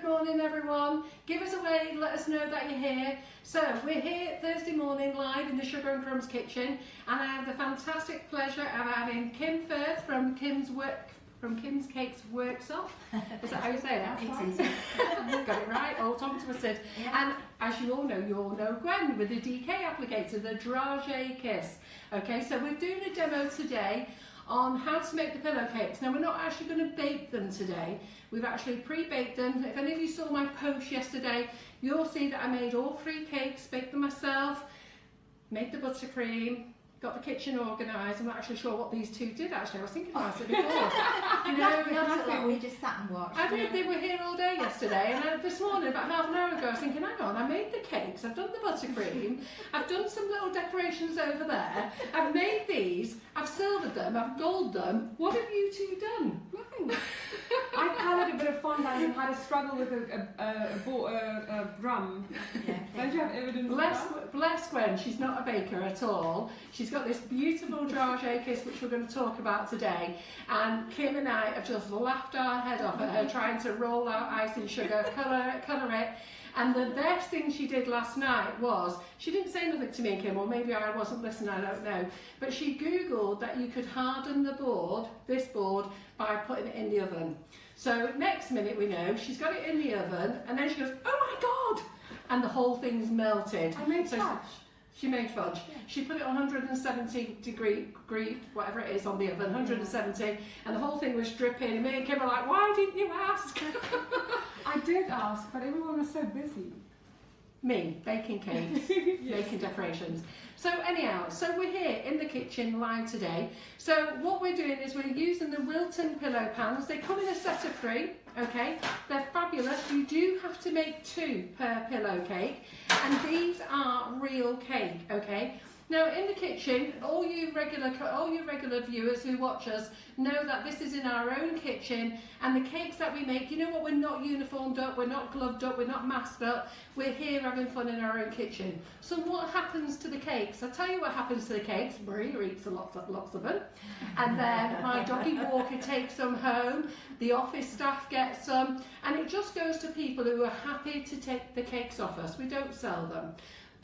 good morning everyone. Give us a wave, let us know that you're here. So we're here Thursday morning live in the Sugar and Crumbs kitchen, and I have the fantastic pleasure of having Kim Firth from Kim's Cakes Worksop. Is that how you say that? Got it right, all tongue twisted. Yeah. And as you all know Gwen with the DK applicator, the dragéekíss. Okay, so we're doing a demo today on how to make the pillowcakes. Now we're not actually going to bake them today, we've actually pre-baked them. If any of you saw my post yesterday, you'll see that I made all 3 cakes, baked them myself, made the buttercream, got the kitchen organised. I'm not actually sure what these two did actually, I was thinking about it before. You know, we just sat and watched. I did, they were here all day yesterday, and this morning, about half an hour ago, I was thinking, hang on, I made the cakes, I've done the buttercream, I've done some little decorations over there, I've made these, I've silvered them, I've gold them. What have you two done? Nothing. I coloured a bit of fondant and had a struggle with a drum. Yeah, don't you have evidence Bless Gwen, she's not a baker at all. She's got this beautiful dragéekíss which we're going to talk about today, and Kim and I have just laughed our head off at her trying to roll out icing sugar, colour it. And the best thing she did last night was, she didn't say nothing to me, Kim, or maybe I wasn't listening, I don't know, but she googled that you could harden the board, this board, by putting it in the oven. So next minute we know she's got it in the oven, and then she goes, oh my god, and the whole thing's melted. I made fudge. She made fudge. She put it on 170 degree, whatever it is, on the oven, 170, and the whole thing was dripping. And me and Kim were like, why didn't you ask? I did ask, but everyone was so busy. Me, baking cakes, making decorations. So anyhow, so we're here in the kitchen live today. So what we're doing is we're using the Wilton pillow pans. They come in a set of 3, okay? They're fabulous. You do have to make 2 per pillow cake, and these are real cake, okay? Now in the kitchen, all you regular viewers who watch us know that this is in our own kitchen, and the cakes that we make, you know what, we're not uniformed up, we're not gloved up, we're not masked up, we're here having fun in our own kitchen. So what happens to the cakes? I'll tell you what happens to the cakes. Maria eats lots of them, and then my doggy Walker takes some home, the office staff get some, and it just goes to people who are happy to take the cakes off us. We don't sell them.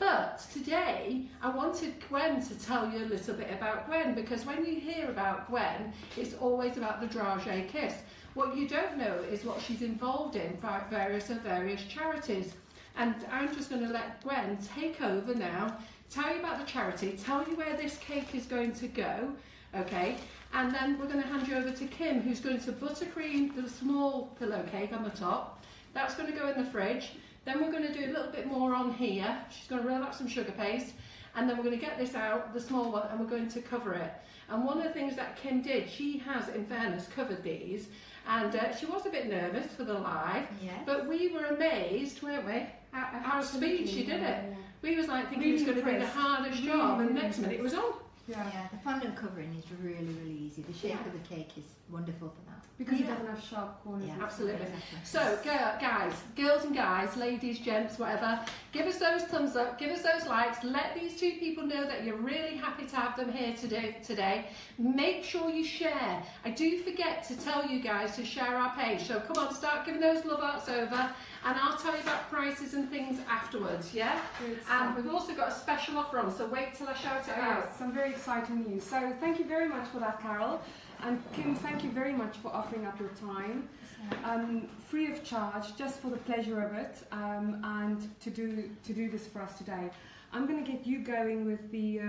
But today I wanted Gwen to tell you a little bit about Gwen, because when you hear about Gwen, it's always about the dragéekíss. What you don't know is what she's involved in for various charities. And I'm just going to let Gwen take over now, tell you about the charity, tell you where this cake is going to go, okay? And then we're going to hand you over to Kim, who's going to buttercream the small pillow cake on the top. That's going to go in the fridge. Then we're going to do a little bit more on here. She's going to roll out some sugar paste, and then we're going to get this out, the small one, and we're going to cover it. And one of the things that Kim did, she has, in fairness, covered these, and she was a bit nervous for the live, yes. But we were amazed, weren't we, at how speed she did it. We was like thinking it was going to be the hardest job, and next minute it was on. Yeah, the fondant covering is really easy. The shape of the cake is wonderful for that. Because it doesn't have sharp corners. Yeah, absolutely. Exactly. So, guys, girls and guys, ladies, gents, whatever, give us those thumbs up, give us those likes, let these 2 people know that you're really happy to have them here today. Make sure you share. I do forget to tell you guys to share our page, so come on, start giving those love arts over, and I'll tell you about prices and things afterwards, yeah? And we've also got a special offer on, so wait till I shout it out. Some very exciting news. So thank you very much for that, Carol. And Kim, thank you very much for offering up your time, free of charge, just for the pleasure of it, and to do this for us today. I'm going to get you going with the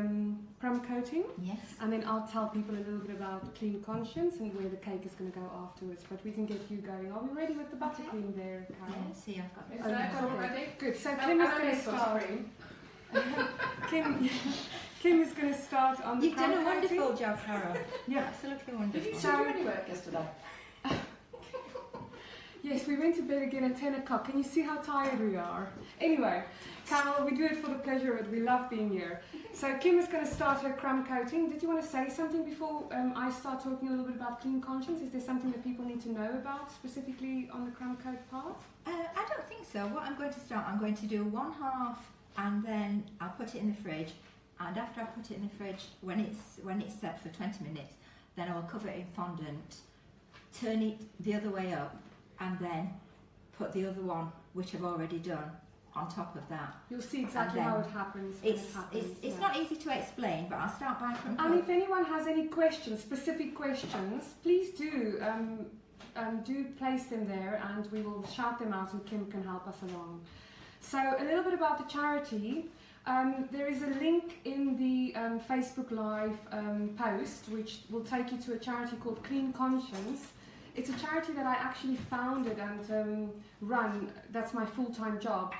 crumb coating. Yes. And then I'll tell people a little bit about clean conscience and where the cake is going to go afterwards. But we can get you going. Are we ready with the buttercream there, Carol? Yeah, see, I've got it. Is that all ready? Good. So Kim is going to start. Kim is going to start on the You've done a wonderful job, Carol. Yeah. Absolutely wonderful. Did you do any work yesterday? Yes, we went to bed again at 10 o'clock. Can you see how tired we are? Anyway, Carol, we do it for the pleasure of it. We love being here. So Kim is going to start her crumb coating. Did you want to say something before I start talking a little bit about clean conscience? Is there something that people need to know about specifically on the crumb coat part? I don't think so. What I'm going to start, I'm going to do 1/2, and then I'll put it in the fridge. And after I put it in the fridge, when it's set for 20 minutes, then I will cover it in fondant, turn it the other way up, and then put the other one, which I've already done, on top of that. You'll see exactly how it happens when it happens. It's not easy to explain, but I'll start by Crumb Coat. And if anyone has any questions, specific questions, please do place them there, and we will shout them out and Kim can help us along. So a little bit about the charity. There is a link in the Facebook Live post which will take you to a charity called Clean Conscience. It's a charity that I actually founded and run. That's my full-time job,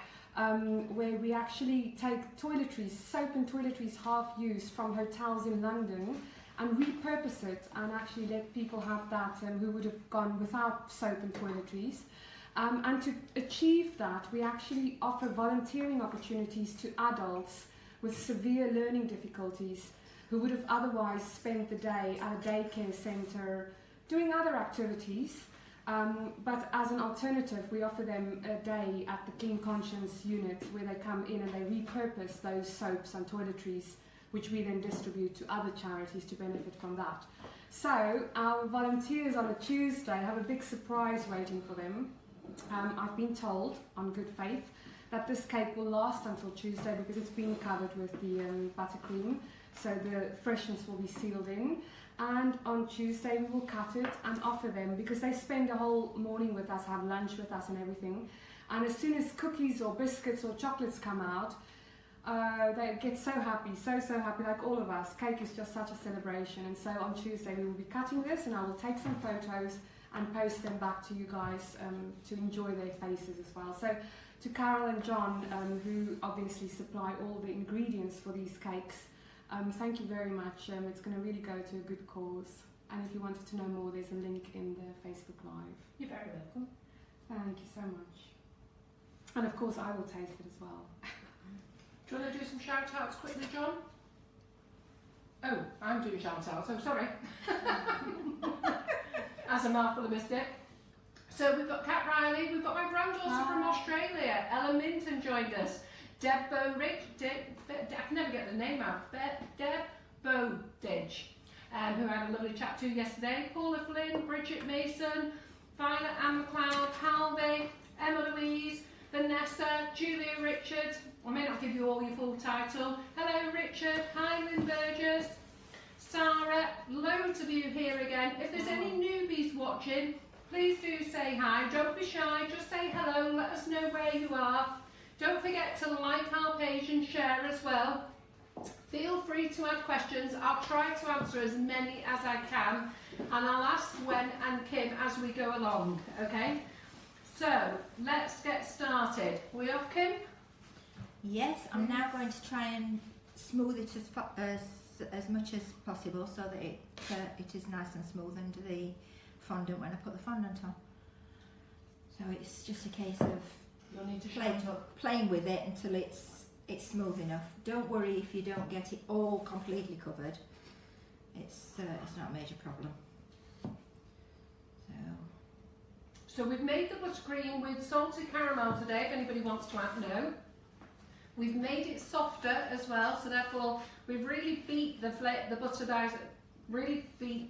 where we actually take toiletries, soap and toiletries half used from hotels in London, and repurpose it and actually let people have that who would have gone without soap and toiletries. And to achieve that, we actually offer volunteering opportunities to adults with severe learning difficulties who would have otherwise spent the day at a daycare centre doing other activities. But as an alternative, we offer them a day at the Clean Conscience unit where they come in and they repurpose those soaps and toiletries, which we then distribute to other charities to benefit from that. So our volunteers on a Tuesday have a big surprise waiting for them. I've been told, on good faith, that this cake will last until Tuesday because it's been covered with the buttercream, so the freshness will be sealed in. And on Tuesday we will cut it and offer them, because they spend the whole morning with us, have lunch with us and everything. And as soon as cookies or biscuits or chocolates come out, they get so happy, so happy, like all of us. Cake is just such a celebration. And so on Tuesday we will be cutting this, and I will take some photos and post them back to you guys to enjoy their faces as well. So to Carol and John, who obviously supply all the ingredients for these cakes, thank you very much. It's going to really go to a good cause. And if you wanted to know more, there's a link in the Facebook Live. You're very welcome. Thank you so much. And of course I will taste it as well. Do you want to do some shout outs quickly, John? Oh, I'm doing shout outs, oh sorry. As a mouthful of missed it. So we've got Kat Riley, we've got my granddaughter from Australia, Ella Minton joined us. Deb Bowridge, I can never get the name out, Deb Bowdidge, who I had a lovely chat to yesterday. Paula Flynn, Bridget Mason, Violet Ann McLeod, Calvi, Emma Louise, Vanessa, Julia Richards. I may not give you all your full title. Hello Richard, hi Lynn Burgess, Sarah, loads of you here again. If there's any newbies watching, please do say hi. Don't be shy, just say hello, let us know where you are. Don't forget to like our page and share as well. Feel free to add questions. I'll try to answer as many as I can, and I'll ask Gwen and Kim as we go along, okay? So, let's get started. We off, Kim? Yes, I'm now going to try and smooth it as much as possible so that it is nice and smooth under the fondant when I put the fondant on. So it's just a case of You'll need to playing with it until it's smooth enough. Don't worry if you don't get it all completely covered. It's not a major problem. So we've made the buttercream with salted caramel today, if anybody wants to know. We've made it softer as well, so therefore we've really beat the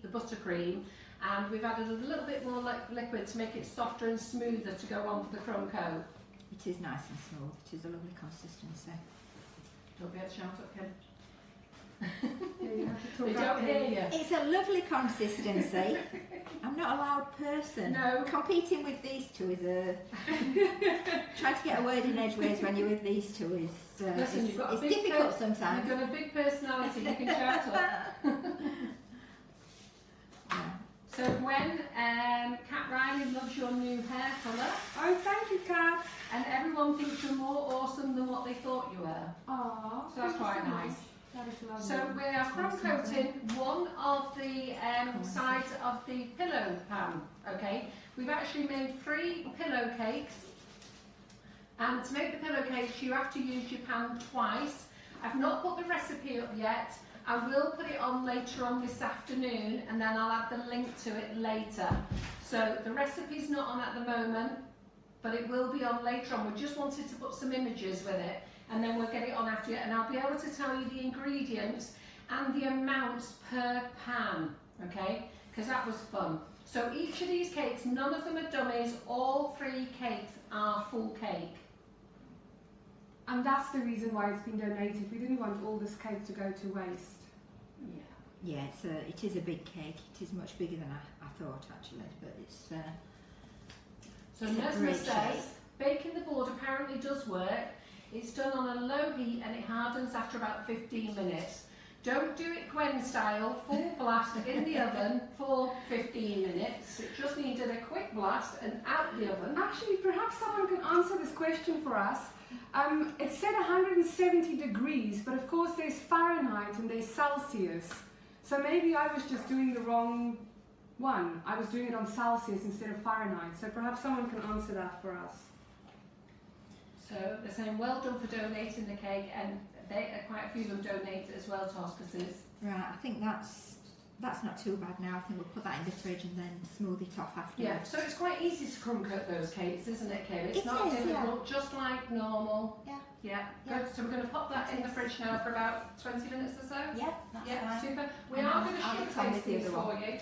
buttercream, and we've added a little bit more liquid to make it softer and smoother to go on with the crumb coat. It is nice and smooth. It is a lovely consistency. Don't be able to shout up, Kim. They don't hear you. It's a lovely consistency. I'm not a loud person. No. Competing with these two is trying to get a word in edgeways when you're with these two is Listen, it's difficult sometimes. You've got a big personality, you can shout up. Yeah. So Gwen, Kat Riley loves your new hair colour. Oh, thank you, Kat. And everyone thinks you're more awesome than what they thought you were. Aww, So that's quite nice. That is lovely. So we are crumb coating one of the sides of the pillow pan, okay? We've actually made 3 pillow cakes, and to make the pillow cakes you have to use your pan twice. I've not put the recipe up yet. I will put it on later on this afternoon, and then I'll add the link to it later. So the recipe's not on at the moment, but it will be on later on. We just wanted to put some images with it, and then we'll get it on after it, and I'll be able to tell you the ingredients and the amounts per pan, okay? Because that was fun. So each of these cakes, none of them are dummies, all 3 cakes are full cake. And that's the reason why it's been donated. We didn't want all this cake to go to waste. Yeah. Yeah, it is a big cake. It is much bigger than I thought actually, but it's So it's a Nesma great says, shape. baking the board apparently does work. It's done on a low heat and it hardens after about 15 minutes. Don't do it Gwen style, full blast in the oven for 15 minutes. It just needed a quick blast and out the oven. Actually, perhaps someone can answer this question for us. It said 170 degrees, but of course there's Fahrenheit and there's Celsius. So maybe I was just doing the wrong one. I was doing it on Celsius instead of Fahrenheit. So perhaps someone can answer that for us. So they're saying well done for donating the cake, and quite a few of them donate as well to hospices. Right, I think that's not too bad now. I think we'll put that in the fridge and then smooth it off afterwards. Yeah, so it's quite easy to crumb coat those cakes, isn't it, Kim? It's It not is, difficult, just like normal. Yeah. Yeah, Yeah. good. So we're going to pop that in the fridge now for about 20 minutes or so. Yeah, that's Yeah, fine. super. We And are going to I'll shoot get on with taste the these other for one. you.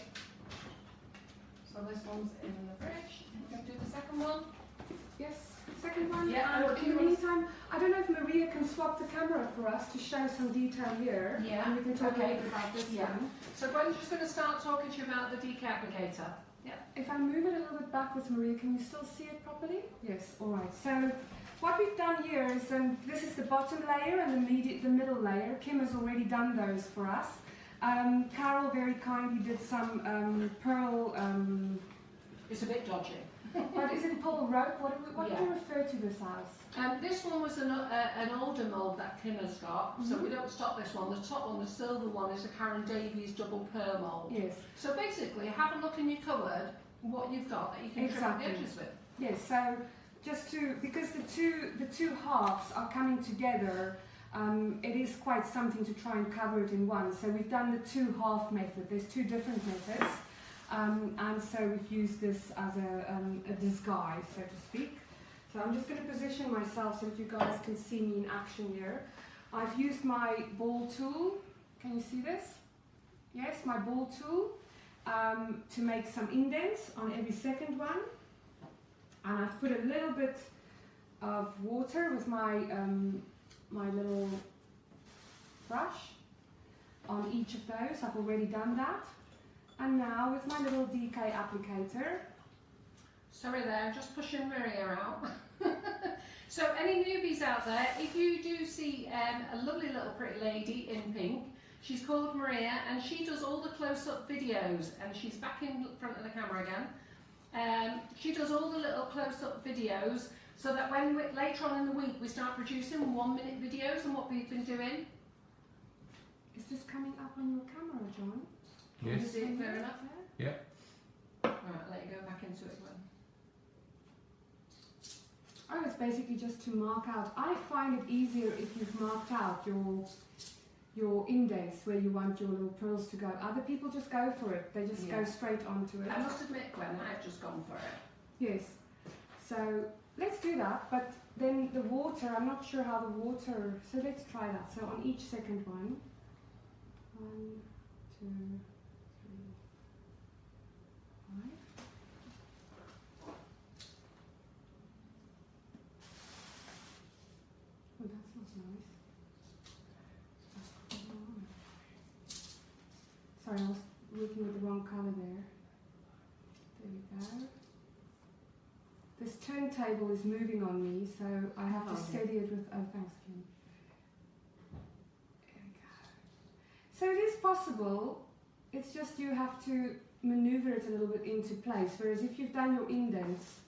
So this one's in the fridge. We're going to do the second one. Yes, second one. Yeah, And in the meantime, I don't know if Maria can swap the camera for us to show some detail here. Yeah, And we can talk a okay. little bit about this Yeah. one. So Gwen's just going to start talking to you about the applicator. Yeah. If I move it a little bit backwards, Maria, can you still see it properly? Yes, all right. So what we've done here is, this is the bottom layer and the middle layer. Kim has already done those for us. Carol very kindly did some pearl, It's a bit dodgy. what is it, pearl rope? What do we refer to this as? This one was an older mould that Kim has got, so we don't stock this one. The top one, the silver one, is a Karen Davies double pearl mould. Yes. So basically, have a look in your cupboard, what you've got that you can trim up the edges with. Yes, so just because the two halves are coming together, it is quite something to try and cover it in one. So we've done the 2-half method. There's 2 different methods, and so we've used this as a disguise, so to speak. So I'm just going to position myself so that you guys can see me in action here. I've used my ball tool. Can you see this? Yes, my ball tool to make some indents on every second one. And I've put a little bit of water with my my little brush on each of those. I've already done that. And now with my little DK applicator. Sorry there, I'm just pushing Maria out. So any newbies out there, if you do see a lovely little pretty lady in pink, she's called Maria and she does all the close-up videos, and she's back in front of the camera again. She does all the little close-up videos so that when later on in the week we start producing 1-minute videos on what we've been doing. Is this coming up on your camera, John? Yes. Is it clear enough? Yeah. Alright, I'll let you go back into it, Gwen. Oh, it's basically just to mark out. I find it easier if you've marked out your indents where you want your little pearls to go. Other people just go for it. They just go straight onto it. I must admit, Gwen, I've just gone for it. Yes. So let's do that. But then the water, I'm not sure how the water, so let's try that. So on each second one. 1, 2, 3, 5. Oh, that's not nice. Sorry, I was working with the wrong colour there. There we go. This turntable is moving on me, so I have to steady it with, oh thanks Kim. There we go. So it is possible, it's just you have to manoeuvre it a little bit into place, whereas if you've done your indents,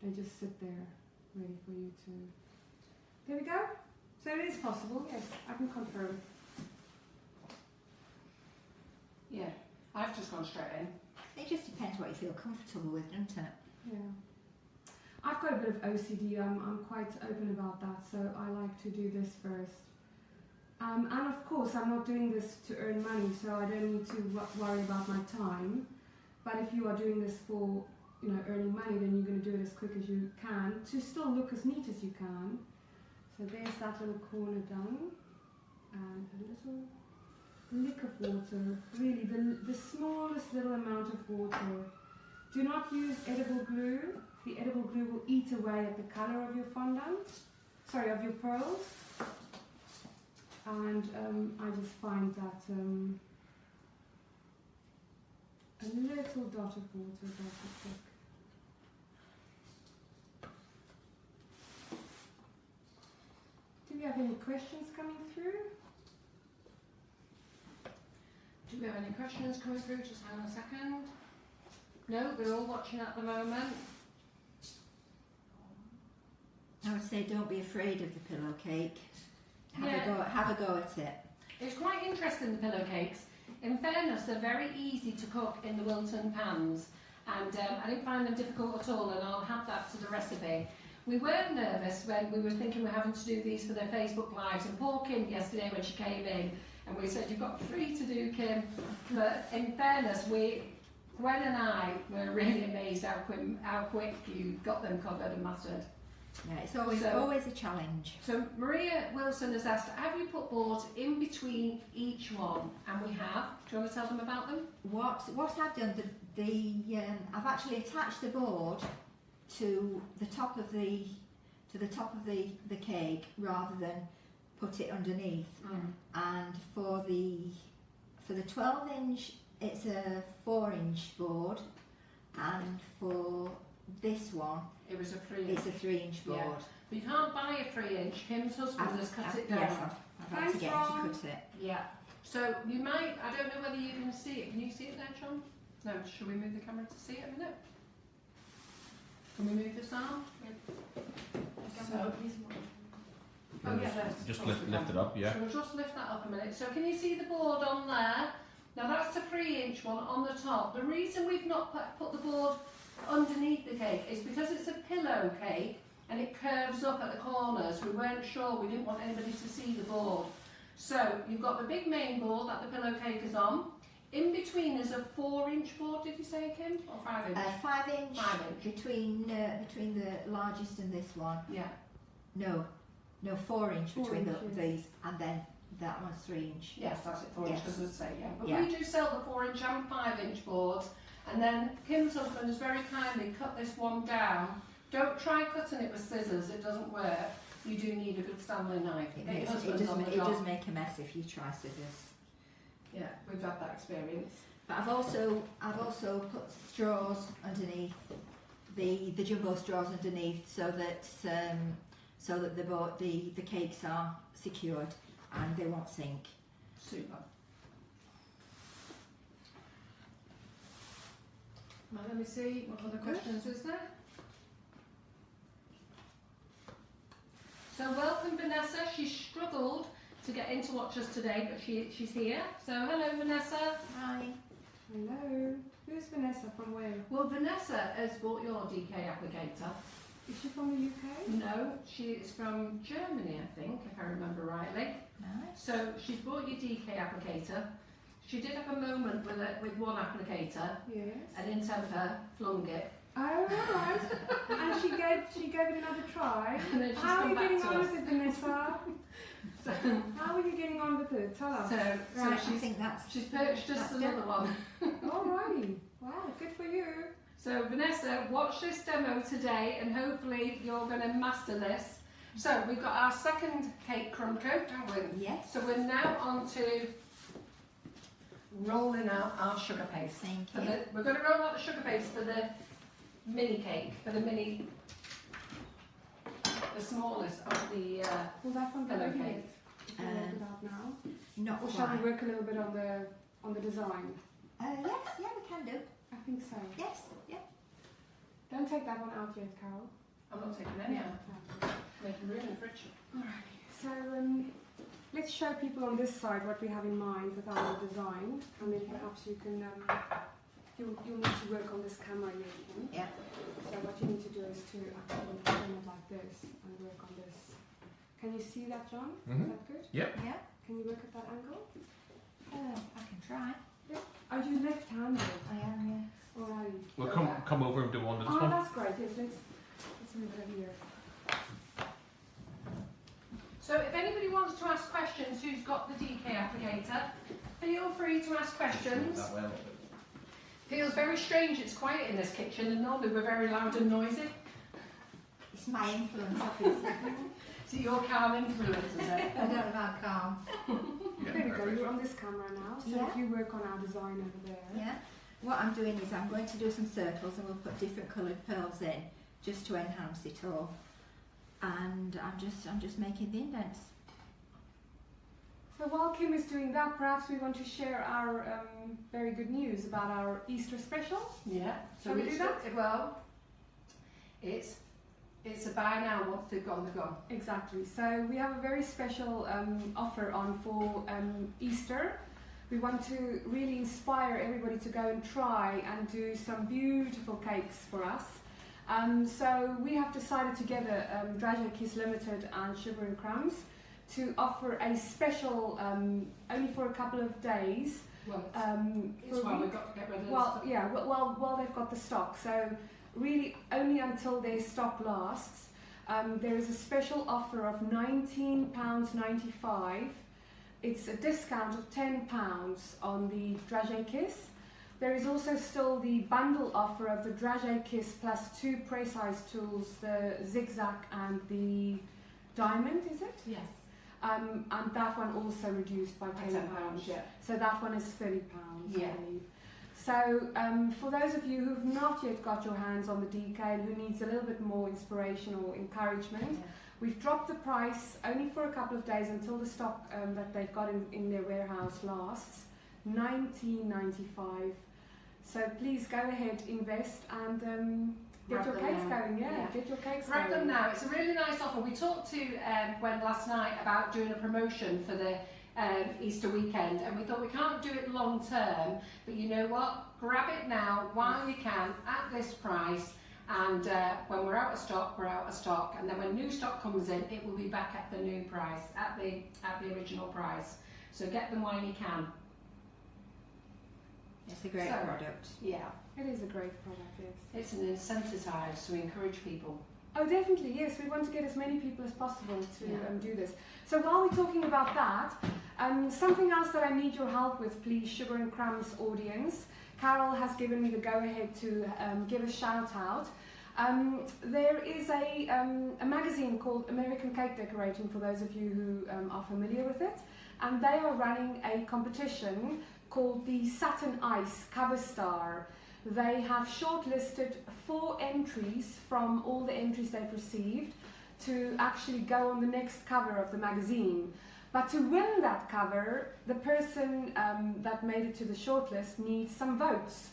they just sit there, ready for you to... There we go. So it is possible, yes, I can confirm. Yeah, I've just gone straight in. It just depends what you feel comfortable with, doesn't it? Yeah. I've got a bit of OCD, I'm quite open about that, so I like to do this first. And of course I'm not doing this to earn money, so I don't need to worry about my time. But if you are doing this for, you know, earning money, then you're going to do it as quick as you can to still look as neat as you can. So there's that little corner done, and a little lick of water, really the smallest little amount of water. Do not use edible glue. The edible glue will eat away at the colour of your fondant, sorry, of your pearls. And I just find that a little dot of water does the trick. Do we have any questions coming through? Do we have any questions coming through? Just hang on a second. No, they're all watching at the moment. I would say don't be afraid of the pillow cake. Have a go at it. It's quite interesting, the pillow cakes. In fairness, they're very easy to cook in the Wilton pans, and I didn't find them difficult at all, and I'll have that to the recipe. We were nervous when we were thinking we're having to do these for their Facebook Lives, and poor Kim yesterday when she came in, and we said, you've got 3 to do, Kim. But in fairness, Gwen and I were really amazed how quick you got them covered and mastered. Yeah, it's always a challenge. So Maria Wilson has asked, have you put boards in between each one? And we have. Do you want to tell them about them? What I've done, I've actually attached the board to the top of the cake rather than put it underneath. And for the 12-inch, it's a 4-inch board, and for this one, it was a 3-inch. It's a 3-inch board. Yeah. But you can't buy a 3-inch. Kim's husband has cut it down. Yes, I've had to get him to cut it. Yeah. So you might, I don't know whether you can see it. Can you see it there, John? No, should we move the camera to see it a minute? Can we move this arm? So, oh yeah, Just lift it up, yeah. So we'll just lift that up a minute. So can you see the board on there? Now that's a 3-inch one on the top. The reason we've not put the board underneath the cake is because it's a pillow cake and it curves up at the corners. We weren't sure, we didn't want anybody to see the board. So you've got the big main board that the pillow cake is on. In between is a 4-inch board, did you say, Kim? Or 5-inch? 5-inch. 5-inch. Between the largest and this one. Yeah. No, 4-inch 4 between inches. these, and then that one's 3-inch. Yes, that's it, 4-inch, because we'd say, yeah. But Yeah. we do sell the 4-inch and 5-inch boards. And then Kim's husband has very kindly cut this one down. Don't try cutting it with scissors, it doesn't work. You do need a good Stanley knife. It does make a mess if you try scissors. Yeah, we've had that experience. But I've also put straws underneath, the jumbo straws underneath, so that the cakes are secured and they won't sink. Super. Well, let me see, what other questions is there? So welcome Vanessa, she struggled to get in to watch us today, but she's here. So hello Vanessa. Hi. Hello. Who's Vanessa from where? Well, Vanessa has bought your DK applicator. Is she from the UK? No, she is from Germany, I think, if I remember rightly. Nice. So she's bought your DK applicator. She did have a moment with one applicator, Yes. and in temper flung it. Oh, right. And she gave it another try. And then she's How are come you back getting to on us. with it, Vanessa? So, How are you getting on with it? Tell us. so Right, I she's think that's. she's purchased us that's another one. Alrighty. Wow, good for you. So Vanessa, watch this demo today, and hopefully you're going to master this. So we've got our second cake crumb coat, haven't we? Yes. So we're now on to rolling out our sugar paste. Thank For you. we're going to roll out the sugar paste for the mini cake, the smallest of the. Will that one be Hello, ready Kate. yet? If you roll it out now. Not Or shall quite. we work a little bit on the design? Yes, yeah, we can do. I think so. Yes, yeah. Don't take that one out yet, Carol. I'm not taking any out. No. Making room in the fridge. Alrighty. So let's show people on this side what we have in mind with our design, and then perhaps you can you'll need to work on this camera here. Kim. Yeah. So what you need to do is to actually turn it like this and work on this. Can you see that, John? Is Mhm. that good? Yep. Yeah. Can you work at that angle? I can try. Are you left-handed? I am, yes. Alrighty. Well, come over and do one of this Oh, one. that's great. Yes, let's move it here. So if anybody wants to ask questions who's got the DK applicator, feel free to ask questions. That way a little bit. Feels very strange, it's quiet in this kitchen and normally we're very loud and noisy. It's my influence, obviously. So your calm influence, is it? I don't know about calm. Yeah, There we go, perfect. you're on this camera now, so Yeah. if you work on our design over there. Yeah. What I'm doing is I'm going to do some circles and we'll put different coloured pearls in just to enhance it all. And I'm just making the indents. So while Kim is doing that, perhaps we want to share our very good news about our Easter special. Yeah. So Shall we do that? Well, it's a buy now once they've gone, they've gone. Exactly. So we have a very special offer on for Easter. We want to really inspire everybody to go and try and do some beautiful cakes for us. So we have decided together, Dragéekíss Limited and Sugar and Crumbs, to offer a special, only for a couple of days. Well, For it's a why week. we've got to get rid of Well, this. yeah, while they've got the stock. So really only until their stock lasts. There is a special offer of £19.95. It's a discount of £10 on the Dragéekíss. There is also still the bundle offer of the Dragéekíss plus 2 precise tools, the zigzag and the diamond, is it? Yes. And that one also reduced by £10. Yeah. So that one is £30, Yeah. I believe. So for those of you who've not yet got your hands on the DK and who needs a little bit more inspiration or encouragement, we've dropped the price only for a couple of days until the stock that they've got in their warehouse lasts, £19.95. So please go ahead, invest and get Grab your them cakes now. going. Yeah, Yeah. get your cakes Grab going. them now. It's a really nice offer. We talked to Gwen last night about doing a promotion for the Easter weekend, and we thought we can't do it long term, but you know what? Grab it now while you can at this price, and when we're out of stock, we're out of stock, and then when new stock comes in, it will be back at the new price, at the original price. So get them while you can. It's a great So- product. Yeah, It is a great product, yes. it's an incentivize to encourage people. Oh, definitely, yes. We want to get as many people as possible to Yeah. do this. So while we're talking about that, something else that I need your help with, please, Sugar and Crumbs audience. Carol has given me the go-ahead to give a shout-out. There is a magazine called American Cake Decorating, for those of you who are familiar with it. And they are running a competition called the Satin Ice Cover Star. They have shortlisted 4 entries from all the entries they've received to actually go on the next cover of the magazine. But to win that cover, the person that made it to the shortlist needs some votes.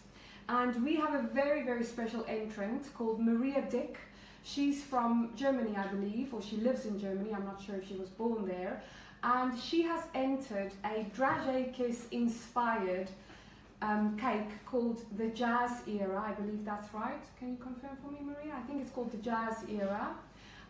And we have a very, very special entrant called Maria Dick. She's from Germany, I believe, or she lives in Germany. I'm not sure if she was born there. And she has entered a Dragéekíss inspired cake called the Jazz Era. I believe that's right. Can you confirm for me, Maria? I think it's called the Jazz Era.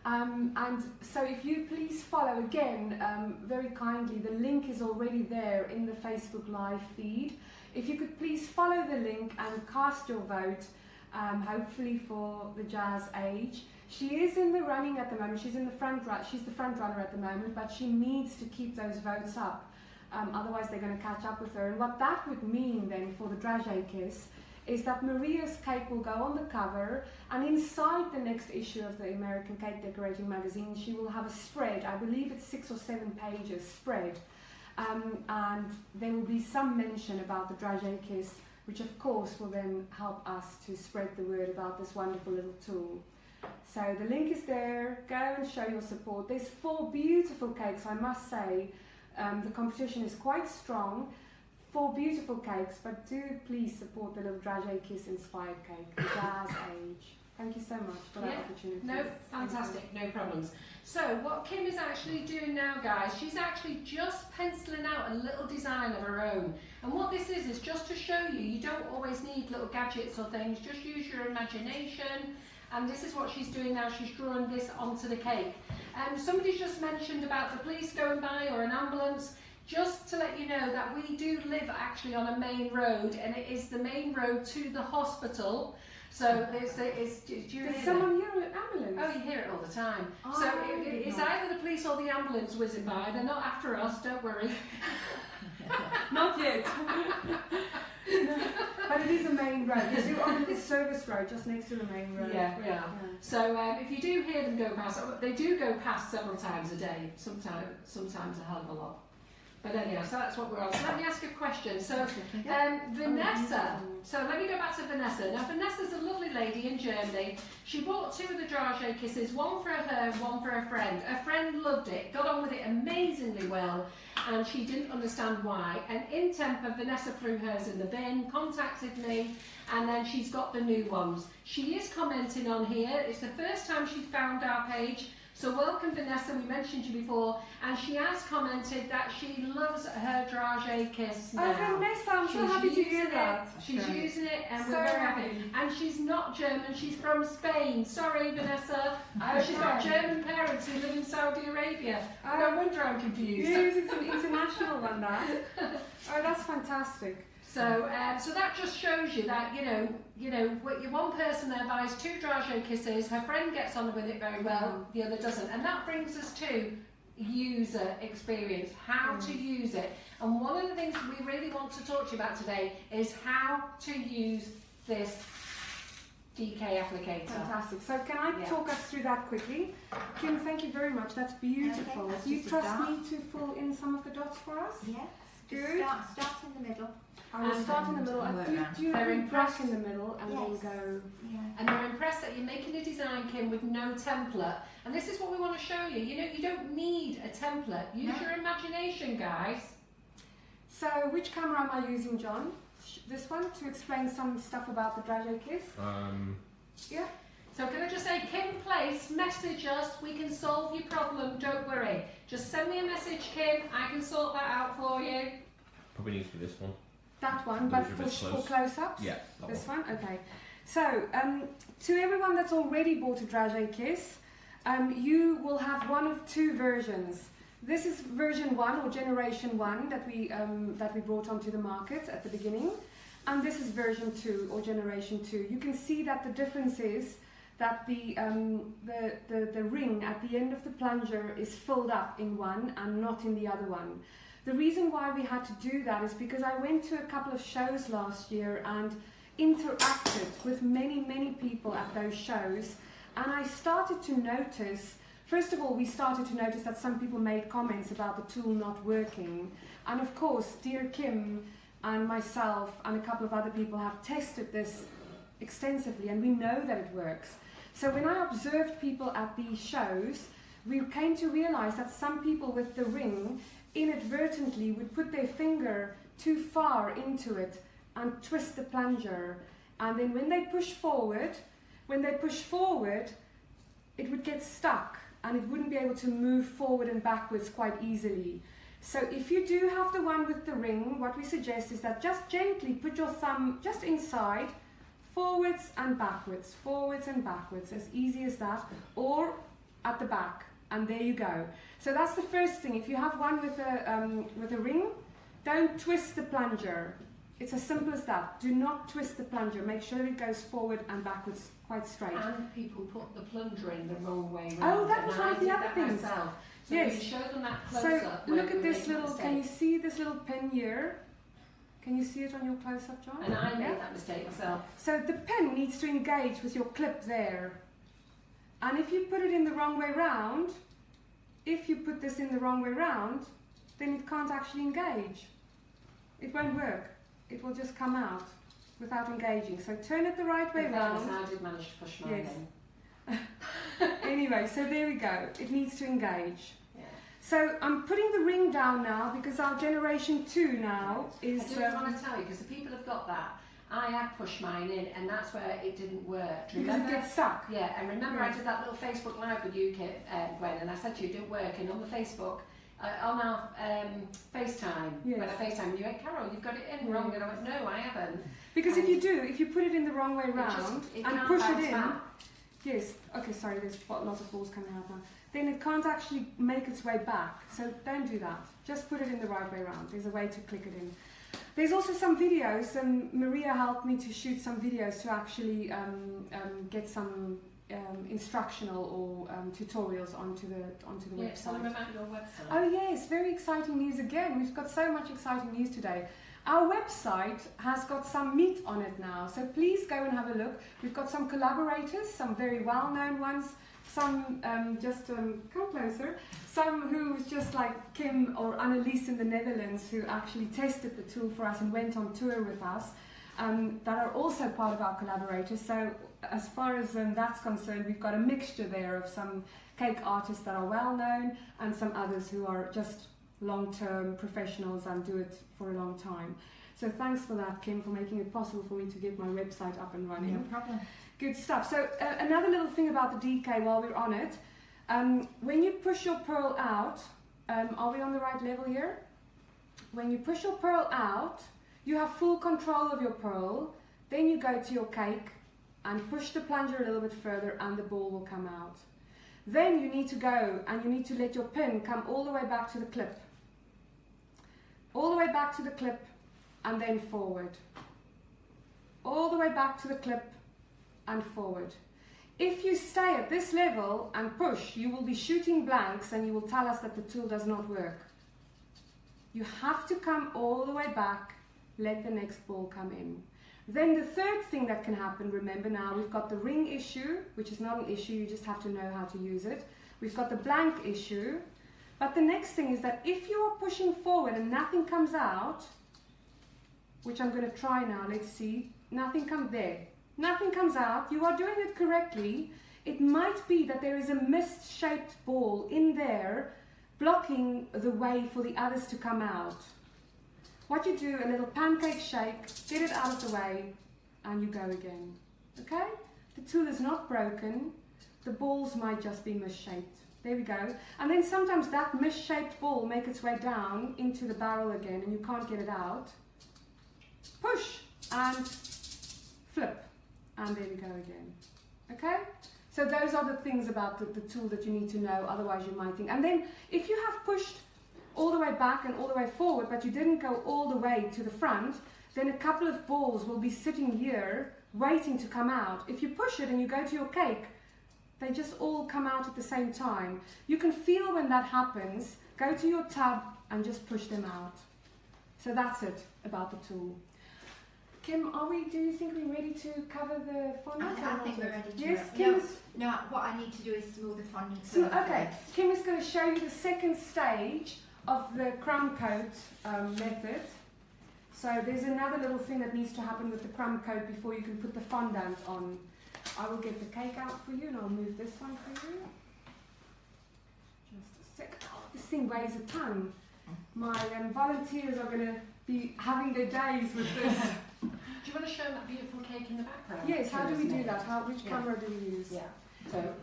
And so if you please follow again, very kindly, the link is already there in the Facebook Live feed. If you could please follow the link and cast your vote, hopefully for the Jazz Age. She is in the running at the moment. She's the front runner at the moment, but she needs to keep those votes up. Otherwise they're going to catch up with her. And what that would mean then for the Dragéekíss is that Maria's cake will go on the cover, and inside the next issue of the American Cake Decorating magazine she will have a spread. I believe it's 6 or 7 pages spread, and there will be some mention about the Dragéekíss, which of course will then help us to spread the word about this wonderful little tool. So the link is there. Go and show your support. There's 4 beautiful cakes, I must say. The competition is quite strong. 4 beautiful cakes, but do please support the little Dragéekíss inspired cake, the Jazz Age. Thank you so much for that opportunity. No, fantastic, no problems. So what Kim is actually doing now, guys, she's actually just penciling out a little design of her own. And what this is just to show you, you don't always need little gadgets or things, just use your imagination. And this is what she's doing now, she's drawing this onto the cake. Somebody just mentioned about the police going by or an ambulance. Just to let you know that we do live actually on a main road, and it is the main road to the hospital. So do you hear There's it? someone here with ambulance. Oh, you hear it all the time. Oh, So I did it's not. either the police or the ambulance whizzing by. They're not after us, don't worry. Not yet. But it is a main road. Yes, you're on the service road, just next to the main road. Yeah, we are. So if you do hear them go past, they do go past several times a day, sometimes a hell of a lot. But anyhow, so that's what we're on. So let me ask you a question. So Vanessa, so let me go back to Vanessa. Now Vanessa's a lovely lady in Germany. She bought 2 of the dragéekísses, one for her, one for her friend. Her friend loved it, got on with it amazingly well, and she didn't understand why. And in temper, Vanessa threw hers in the bin, contacted me, and then she's got the new ones. She is commenting on here. It's the first time she's found our page. So welcome Vanessa, we mentioned you before, and she has commented that she loves her dragéekíss now. Oh, Vanessa, I'm so happy to hear that. She's using it and So we're very happy. happy. And she's not German, she's from Spain. Sorry Vanessa, she's got Okay. German parents who live in Saudi Arabia. Oh. No wonder I'm confused. Yes, it's an international one, that. Oh, that's fantastic. So that just shows you that one person there buys 2 dragéekísses, her friend gets on with it very well, the other doesn't, and that brings us to user experience, how to use it. And one of the things we really want to talk to you about today is how to use this DK applicator. Fantastic. So can I talk us through that quickly? Kim, thank you very much. That's beautiful. Okay, that's You just a trust dot. me to fill in some of the dots for us? Yes. Good. Start in the middle. I will And start in the middle. work Do you Very have brush impressed. in the middle and Yes. then go? Yeah. And they're impressed that you're making a design, Kim, with no template. And this is what we want to show you. You don't need a template. Use your imagination, guys. So which camera am I using, John? This one to explain some stuff about the dragéekíss? Yeah. So can I just say, Kim Place, message us. We can solve your problem. Don't worry. Just send me a message, Kim. I can sort that out for you. Probably needs for this one. That one, Those but are a bit for close. close-ups? Yeah, that This one. one? Okay. So, to everyone that's already bought a dragéekíss, you will have one of 2 versions. This is version 1 or generation 1 that we brought onto the market at the beginning, and this is version 2 or generation 2. You can see that the difference is that the ring at the end of the plunger is filled up in one and not in the other one. The reason why we had to do that is because I went to a couple of shows last year and interacted with many people at those shows, and I started to notice, first of all, we started to notice that some people made comments about the tool not working, and of course dear Kim and myself and a couple of other people have tested this extensively and we know that it works. So when I observed people at these shows, we came to realize that some people with the ring inadvertently would put their finger too far into it and twist the plunger, and then when they push forward, it would get stuck and it wouldn't be able to move forward and backwards quite easily. So if you do have the one with the ring, what we suggest is that just gently put your thumb just inside, forwards and backwards, as easy as that, or at the back, and there you go. So that's the first thing. If you have one with a ring, don't twist the plunger. It's as simple as that. Do not twist the plunger. Make sure it goes forward and backwards quite straight. And people put the plunger in the wrong way round. Oh, that was one of the other things. Myself. So Yes. we show them that close So up. look at this little, can you see this little pin here? Can you see it on your close-up, John? And I made Yeah. that mistake myself. So the pen needs to engage with your clip there. And if you put it in the wrong way round, if you put this in the wrong way round, then it can't actually engage. It won't work. It will just come out without engaging. So turn it the right way In fairness, round. I did manage to push mine Yes. in. Anyway, so there we go. It needs to engage. Yeah. So I'm putting the ring down now because our generation 2 now is... I do want to tell you, because the people have got that. I had pushed mine in, and that's where it didn't work. Do you because it remember? gets stuck. Yeah, and remember Yes. I did that little Facebook Live with you, Gwen, and I said to you, it didn't work, and on the Facebook, on our FaceTime, Yes. when I FaceTime, you went, Carol, you've got it in wrong, and I went, no, I haven't. Because if you do, if you put it in the wrong way It round just- it and can't push it bounce in, back. yes, okay, sorry, there's lots of balls coming out now. Then it can't actually make its way back. So don't do that. Just put it in the right way round. There's a way to click it in. There's also some videos, and Maria helped me to shoot some videos to actually get some instructional or tutorials onto the Yeah, website. tell them about your website. Oh yes, very exciting news again. We've got so much exciting news today. Our website has got some meat on it now, so please go and have a look. We've got some collaborators, some very well-known ones, some come closer, some who's just like Kim or Annelies in the Netherlands who actually tested the tool for us and went on tour with us, that are also part of our collaborators. So as far as that's concerned, we've got a mixture there of some cake artists that are well-known and some others who are just long-term professionals and do it for a long time. So thanks for that, Kim, for making it possible for me to get my website up and running. No problem. Good stuff. So another little thing about the DK while we're on it, when you push your pearl out, are we on the right level here? When you push your pearl out, you have full control of your pearl, then you go to your cake and push the plunger a little bit further and the ball will come out. Then you need to go and you need to let your pin come all the way back to the clip. All the way back to the clip and then forward. All the way back to the clip and forward. If you stay at this level and push, you will be shooting blanks and you will tell us that the tool does not work. You have to come all the way back, let the next ball come in. Then the third thing that can happen, remember now, we've got the ring issue, which is not an issue, you just have to know how to use it. We've got the blank issue. But the next thing is that if you are pushing forward and nothing comes out, which I'm going to try now, let's see, nothing comes there. Nothing comes out, you are doing it correctly. It might be that there is a mist-shaped ball in there blocking the way for the others to come out. What you do, a little pancake shake, get it out of the way, and you go again. Okay? The tool is not broken, the balls might just be misshaped. There we go. And then sometimes that misshaped ball makes its way down into the barrel again and you can't get it out. Push and flip. And there we go again. Okay? So those are the things about the tool that you need to know, otherwise you might think. And then if you have pushed all the way back and all the way forward, but you didn't go all the way to the front, then a couple of balls will be sitting here waiting to come out. If you push it and you go to your cake, they just all come out at the same time. You can feel when that happens. Go to your tub and just push them out. So that's it about the tool. Kim, do you think we're ready to cover the fondant? I think we're ready to. Yes, no, what I need to do is smooth the fondant. So, okay, Kim is going to show you the second stage of the crumb coat method. So there's another little thing that needs to happen with the crumb coat before you can put the fondant on. I will get the cake out for you and I'll move this one for you. Just a second. Oh, this thing weighs a ton. My volunteers are going to be having their days with this. Do you want to show that beautiful cake in the background? Yes, how do we do that? Which camera do we use? Yeah. So,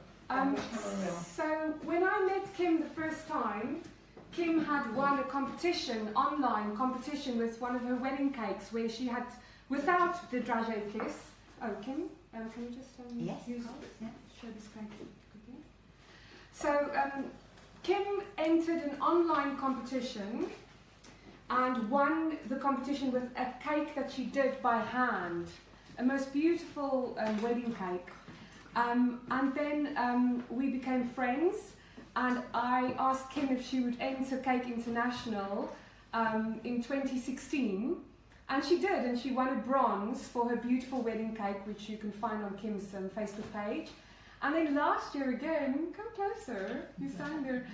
so when I met Kim the first time, Kim had won a competition, online competition with one of her wedding cakes where she had, without the dragéekíss. Oh, Kim, can you just yes, use yeah. show this cake quickly? So Kim entered an online competition and won the competition with a cake that she did by hand, a most beautiful wedding cake. And then we became friends, and I asked Kim if she would enter Cake International in 2016, and she did, and she won a bronze for her beautiful wedding cake, which you can find on Kim's Facebook page. And then last year again, come closer, you stand there,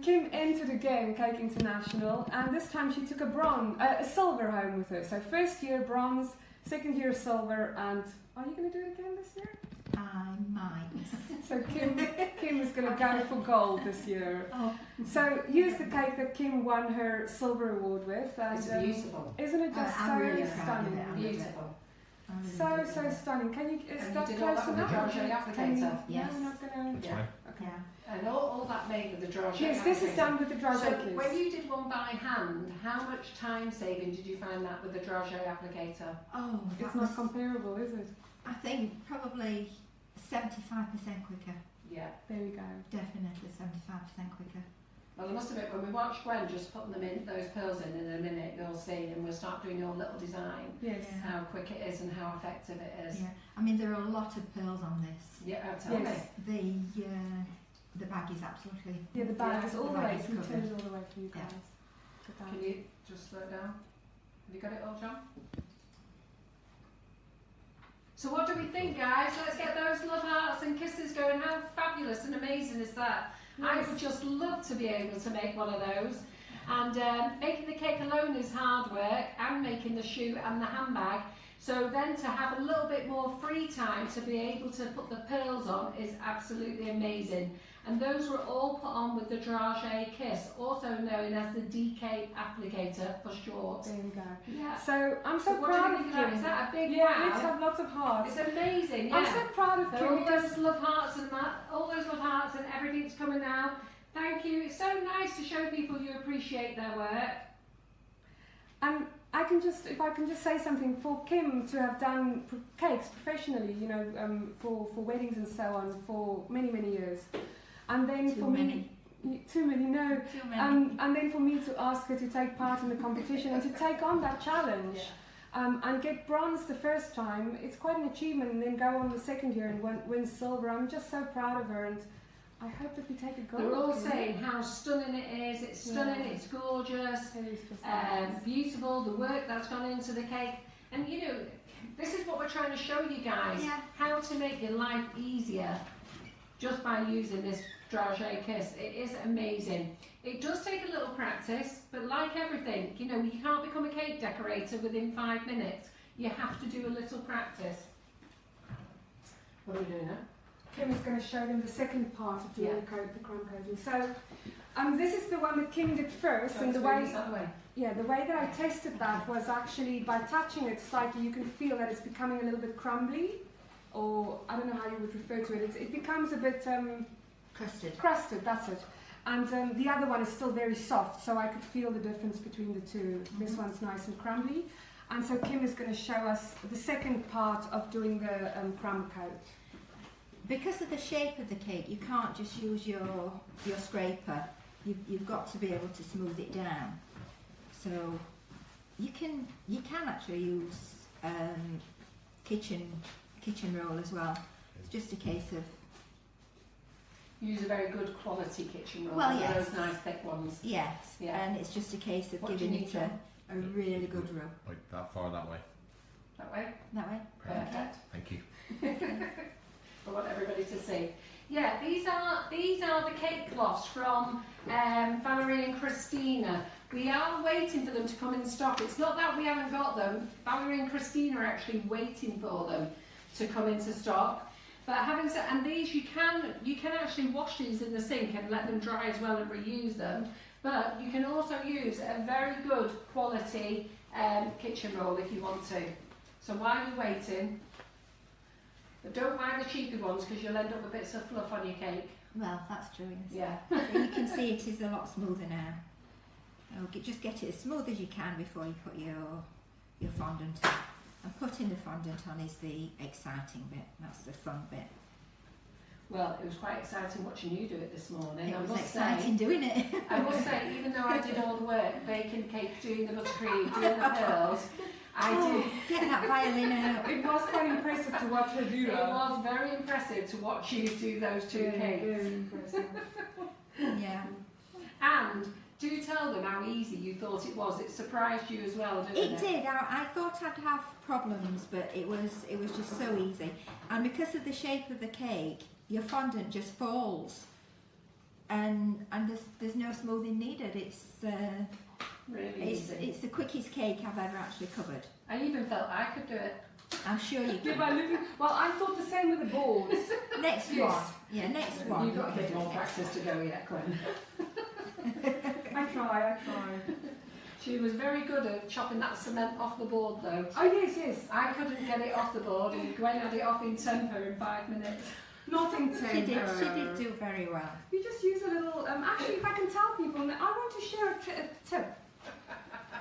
Kim entered again Cake International, and this time she took a silver home with her. So first year bronze, second year silver, and are you going to do it again this year? I might. So Kim is going to go for gold this year. Oh. So here's the cake that Kim won her silver award with. And, it's beautiful. Isn't it just I'm so really proud of stunning? it. Beautiful. So stunning. Can you stop you did all close that with the enough? dragée Can you- applicator? Yes. No, we're not going to. Yeah. Okay. Yeah. And all that made with the dragée Yes, this is applicator. done with the So dragéekíss. when you did one by hand, how much time saving did you find that with the dragée applicator? Oh, It's that not was, comparable, is it? I think probably 75% quicker. Yeah. There we go. Definitely 75% quicker. Well, I must admit, when we watch Gwen just putting them in, those pearls in a minute, you'll see, and we'll start doing your little design, Yes. Yeah. how quick it is and how effective it is. Yeah, I mean there are a lot of pearls on this. Yeah, tell Yes. me. The bag is absolutely. Yeah, the bag is all the bag way, is so it covered. turns all the way for you Yeah. guys. Look at that. Can you just slow it down? Have you got it all, John? So what do we think, guys? Let's get those love hearts and kisses going. How fabulous and amazing is that? I Yes. would just love to be able to make one of those. And making the cake alone is hard work, and making the shoe and the handbag. So then to have a little bit more free time to be able to put the pearls on is absolutely amazing. And those were all put on with the dragéekíss, also known as the DK applicator for short. There we go. Yeah. So I'm so So what proud do you of think of that? Kim. Is that a big Yeah, wow? let's have lots of hearts. It's amazing, yeah. I'm so proud of There are Kim all because those love hearts and that, all those love hearts and everything's coming out. Thank you. It's so nice to show people you appreciate their work. and I can just, if I can just say something, for Kim to have done cakes professionally, you know, for weddings and so on for many, many years. And then Too for many. me, too many, no. Too many. And then for me to ask her to take part in the competition and to take on that challenge. And get bronze the first time, it's quite an achievement, and then go on the second year and win silver. I'm just so proud of her, and I hope that we take a gold. They're all Kim. saying how stunning it is. It's stunning, Yeah. it's gorgeous, It is just nice. beautiful, the work that's gone into the cake. And you know, this is what we're trying to show you guys, Yeah. how to make your life easier just by using this dragéekíss. It is amazing. It does take a little practice, but like everything, you know, you can't become a cake decorator within 5 minutes. You have to do a little practice. What are we doing now? Kim is going to show them the second part of doing Yeah. the crumb coating. So, this is the one that Kim did first, So and the it's way, really that way. yeah, the way that I tested that was actually by touching it slightly. You can feel that it's becoming a little bit crumbly, or I don't know how you would refer to it. It becomes a bit Crusted. crusted. That's it. And the other one is still very soft, so I could feel the difference between the two. This one's nice and crumbly. And so Kim is going to show us the second part of doing the crumb coat. Because of the shape of the cake, you can't just use your scraper. You've got to be able to smooth it down. So you can actually use kitchen roll as well. It's just a case of Use a very good quality kitchen roll. Well, one of yes. those nice thick ones. yes, Yeah. and it's just a case of What do you giving need, it John? a really good rub. Like that far that way. That way. That way. Perfect. Thank you. I want everybody to see. Yeah, these are the cake cloths from Valerie and Christina. We are waiting for them to come in stock. It's not that we haven't got them. Valerie and Christina are actually waiting for them to come into stock. But having said, and these you can actually wash these in the sink and let them dry as well and reuse them. But you can also use a very good quality kitchen roll if you want to. So while you're waiting, but don't buy the cheapy ones because you'll end up with bits of fluff on your cake. Well, that's true. Isn't it? Yeah. So you can see it is a lot smoother now. Just get it as smooth as you can before you put your fondant on. And putting the fondant on is the exciting bit. That's the fun bit. Well, it was quite exciting watching you do it this morning. It I was must exciting doing it. I must say, even though I did all the work, baking the cake, doing the buttercream, doing the pearls, I did. Get that violin out. It was quite impressive to watch her do It that. was very impressive to watch you do those two Very, cakes. very impressive. Yeah. And do tell them how easy you thought it was. It surprised you as well, didn't it? It did. I thought I'd have problems, but it was just so easy. And because of the shape of the cake, your fondant just falls, and there's no smoothing needed. It's Really easy. it's the quickest cake I've ever actually covered. I even felt I could do it. I'm sure you Yeah, can. by looking, well, I thought the same with the boards. Next Yes. one. Yeah, next one. You've got a bit more practice to go yet, Gwen. I try. She was very good at chopping that cement off the board though. Oh yes, yes. I couldn't get it off the board and Gwen had it off in temper in 5 minutes. Not in She did temper. do very well. You just use a little. Actually, if I can tell people, I want to share a tip.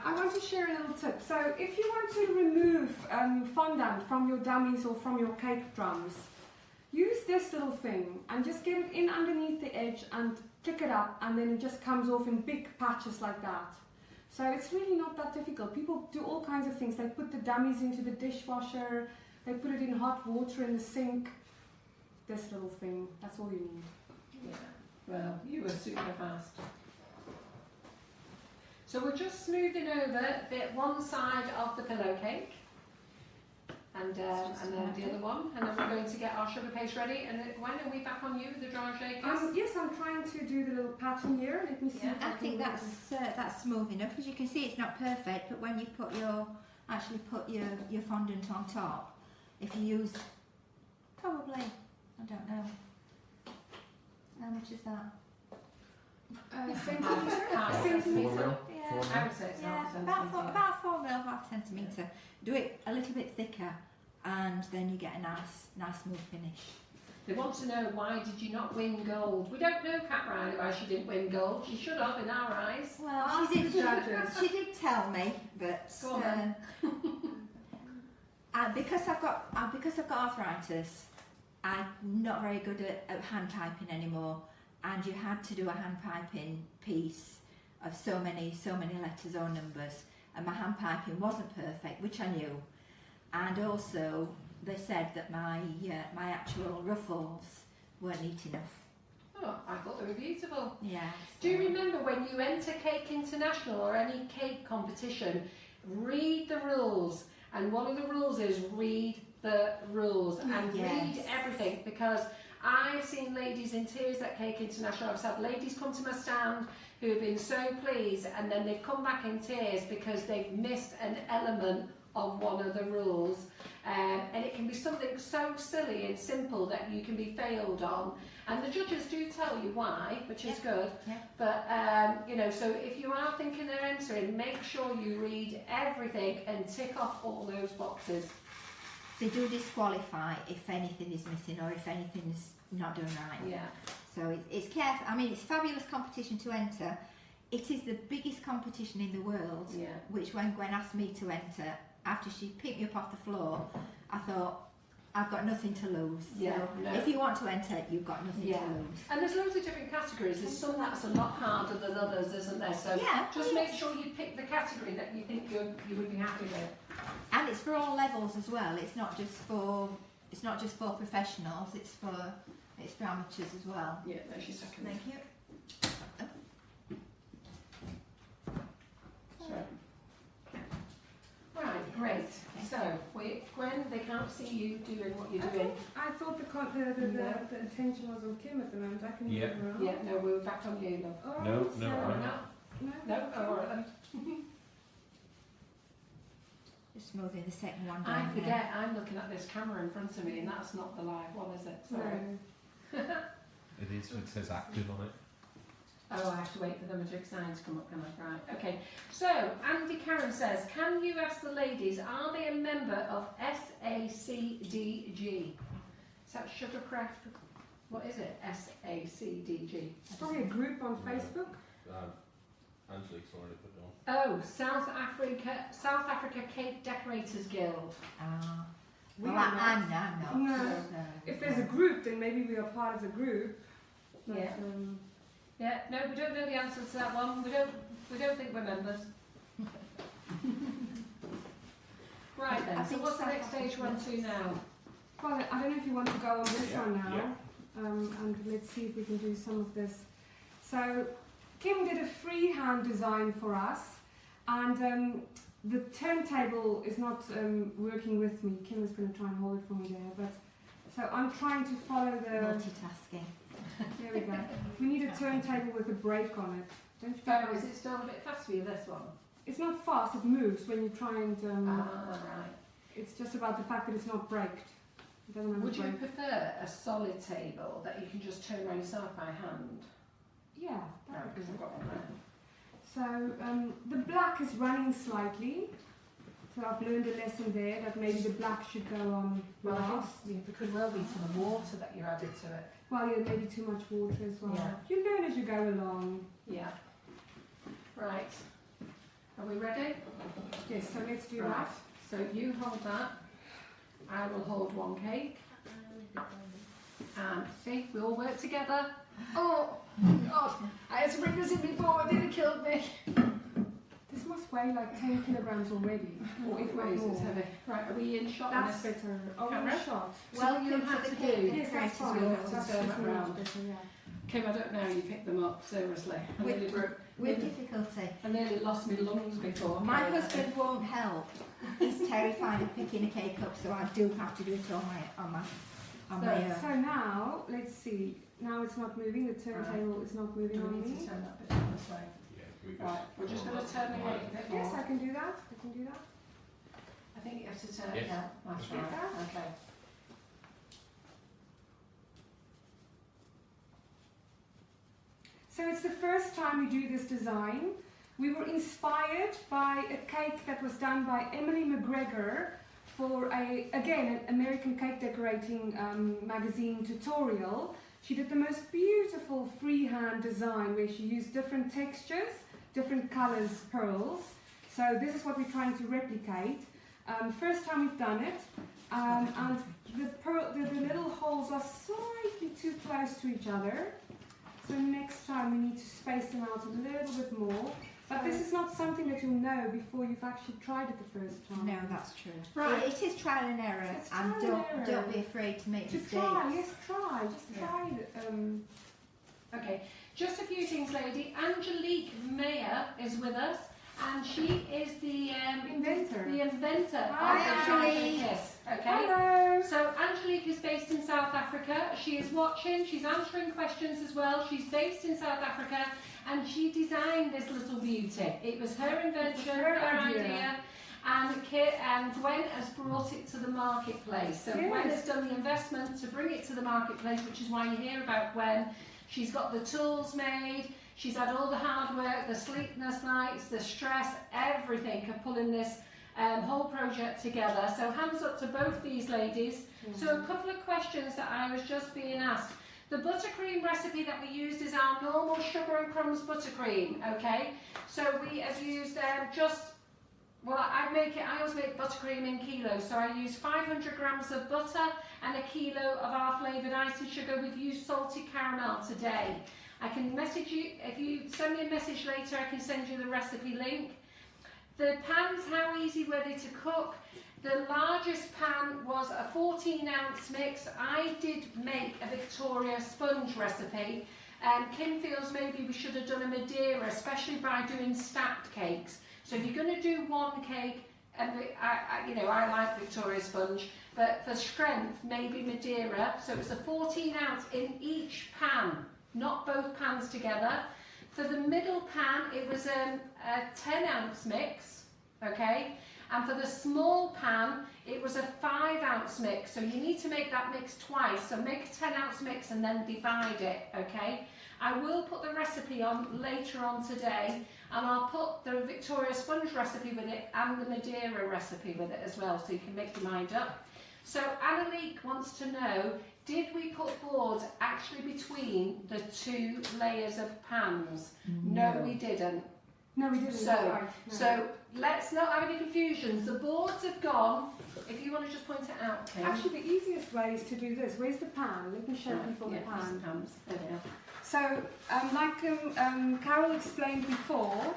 I want to share a little tip. So, if you want to remove fondant from your dummies or from your cake drums, use this little thing and just get it in underneath the edge and click it up, and then it just comes off in big patches like that. So it's really not that difficult. People do all kinds of things. They put the dummies into the dishwasher, they put it in hot water in the sink. This little thing, that's all you need. Yeah, well, you were super fast. So we're just smoothing over one side of the pillow cake, and then the other one, and then we're going to get our sugar paste ready. And when are we back on you with the dragéekíss? Yes, I'm trying to do the little pattern here. Let me see. Yeah. if I can think do that's smooth enough. As you can see, it's not perfect, but when you put your fondant on top, if you use probably, I don't know, how much is that? centimetre? Half Centimetre? Four mil? Yeah. Four I would say it's half a centimetre. About 4 mil, half centimetre. Do it a little bit thicker, and then you get a nice smooth finish. They want to know, why did you not win gold? We don't know, Cat Riley, why she didn't win gold. She should have, in our eyes. Well, Ask she the did. judges. She did tell me, but Go on then. because I've got arthritis, I'm not very good at hand piping anymore. And you had to do a hand piping piece of so many letters or numbers, and my hand piping wasn't perfect, which I knew. And also, they said that my actual ruffles weren't neat enough. Oh, I thought they were beautiful. Yeah. Do you remember when you enter Cake International or any cake competition, read the rules? And one of the rules is read the rules and Yes. read everything, because I've seen ladies in tears at Cake International. I've had ladies come to my stand who have been so pleased, and then they've come back in tears because they've missed an element of one of the rules. And it can be something so silly and simple that you can be failed on. And the judges do tell you why, which is good. Yeah. But, you know, so if you are thinking of entering, make sure you read everything and tick off all those boxes. They do disqualify if anything is missing or if anything's not done right. Yeah. So it's careful. I mean, it's a fabulous competition to enter. It is the biggest competition in the world. Yeah. Which, when Gwen asked me to enter, after she picked me up off the floor, I thought, I've got nothing to lose. Yeah, So no. if you want to enter, you've got nothing Yeah. to lose. And there's loads of different categories. There's some that's a lot harder than others, isn't there? So Yeah, just well, make sure you pick the category that you think you would be happy with. And it's for all levels as well. It's not just for professionals. It's for amateurs as well. Yeah, there's your second. Thank you. Right, great. So, Gwen, they can't see you doing what you're doing. I thought the attention was on Kim at the moment. I can Yeah. move around. Yeah, no, we're back on you, love. All right, No, so- no, I'm No, No, no, oh, all right then. Just smoothing the second one I down. forget, I'm looking at this camera in front of me, and that's not the live one, is it? Sorry. No. It is, it says active on it. Oh, I have to wait for the magic sign to come up, can I? Right, okay. So, Andy Karen says, can you ask the ladies, are they a member of SACDG? Is that Sugarcraft? What is it? SACDG? It's probably a group on Facebook. Angelique's already put it on. Oh, South Africa Cake Decorators Guild. We Well, are not. I'm not. No. No. If there's a group, then maybe we are part of the group. But, Yeah. Yeah, no, we don't know the answer to that one. We don't think we're members. Right then, I so think what's the South next stage we're on to now? Well, I don't know if you want to go on this Yeah, one now. yeah. And let's see if we can do some of this. So, Kim did a freehand design for us, and the turntable is not working with me. Kim is going to try and hold it for me there, but so I'm trying to follow the. Multitasking. There we go. We need a turntable with a brake on it. Don't you Oh, think? is it still a bit fast for you, this one? It's not fast. It moves when you try and. Right. It's just about the fact that it's not braked. It doesn't have Would a you brake. prefer a solid table that you can just turn around yourself by hand? Yeah. No, that would be because I've got one there. So the black is running slightly. So I've learned a lesson there that maybe the black should go on last. Yeah, there could well be some water that you added to it. Well, yeah, maybe too much water as well. Yeah. You learn as you go along. Yeah. Right. Are we ready? Yes, so let's do Right. that. So you hold that. I will hold one cake. And see, we all work together. Oh, God, I had to bring this in before, it nearly killed me. This must weigh like 10 kilograms already. Or if not Weighs, more. it's heavy. Right, are we in shot? That's on this? better. Oh, Camera? in shot. Well, you you have have to to do- do. Yes, that's fine. we'll have to That's turn just it much round. better, yeah. Kim, I don't know how you picked them up, seriously. I With- nearly broke. With difficulty. I nearly lost my lungs before. My husband won't help. He's terrified of picking a cake up, so I do have to do it on my own. So now, let's see. Now it's not moving. The turntable is not moving Do we on need me. to turn that bit this way? Yeah, we just. Right, we're just going to turn the cake a bit more. Yes, I can do that. I can do that. I think you have to turn it Yes. down. That's Like right. that? Okay. So it's the first time we do this design. We were inspired by a cake that was done by Emily McGregor for an American cake decorating magazine tutorial. She did the most beautiful freehand design where she used different textures, different colors, pearls. So this is what we're trying to replicate. First time we've done it, and the little holes are slightly too close to each other. So next time we need to space them out a little bit more. But this is not something that you'll know before you've actually tried it the first time. No, that's true. Right. It is trial and error, It's and trial and error. don't be afraid to make Just mistakes. try, yes, try. Just Yeah. try it. Okay, just a few things, lady. Angelique Mayer is with us, and she is the Inventor. The inventor Hi, of the Angelique. Dragéekíss. Okay. Hello. So Angelique is based in South Africa. She is watching. She's answering questions as well. She's based in South Africa, and she designed this little beauty. It was her invention, Her her idea. idea. And Gwen has brought it to the marketplace. So Yes. Gwen has done the investment to bring it to the marketplace, which is why you hear about Gwen. She's got the tools made, she's had all the hard work, the sleepless nights, the stress, everything of pulling this whole project together. So hands up to both these ladies. So a couple of questions that I was just being asked. The buttercream recipe that we used is our normal sugar and crumbs buttercream, okay? So we have used I always make buttercream in kilos, so I use 500 grams of butter and a kilo of our flavoured icing sugar. We've used salted caramel today. I can message you, if you send me a message later, I can send you the recipe link. The pans, how easy were they to cook? The largest pan was a 14-ounce mix. I did make a Victoria sponge recipe. Kim feels maybe we should have done a Madeira, especially by doing stacked cakes. So if you're going to do one cake, and I like Victoria sponge, but for strength, maybe Madeira. So it was a 14-ounce in each pan, not both pans together. For the middle pan, it was a 10-ounce mix, okay? And for the small pan, it was a 5-ounce mix. So you need to make that mix twice. So make a 10-ounce mix and then divide it, okay? I will put the recipe on later on today, and I'll put the Victoria sponge recipe with it and the Madeira recipe with it as well, so you can make your mind up. So Annalique wants to know, did we put boards actually between the two layers of pans? No, we didn't. No, we didn't. So, Right, no. so let's not have any confusions. The boards have gone. If you want to just point it out, Kim. Actually, the easiest way is to do this. Where's the pan? Let me show Right, people yeah, the there's pan. the pans. There we are. So, like Carol explained before,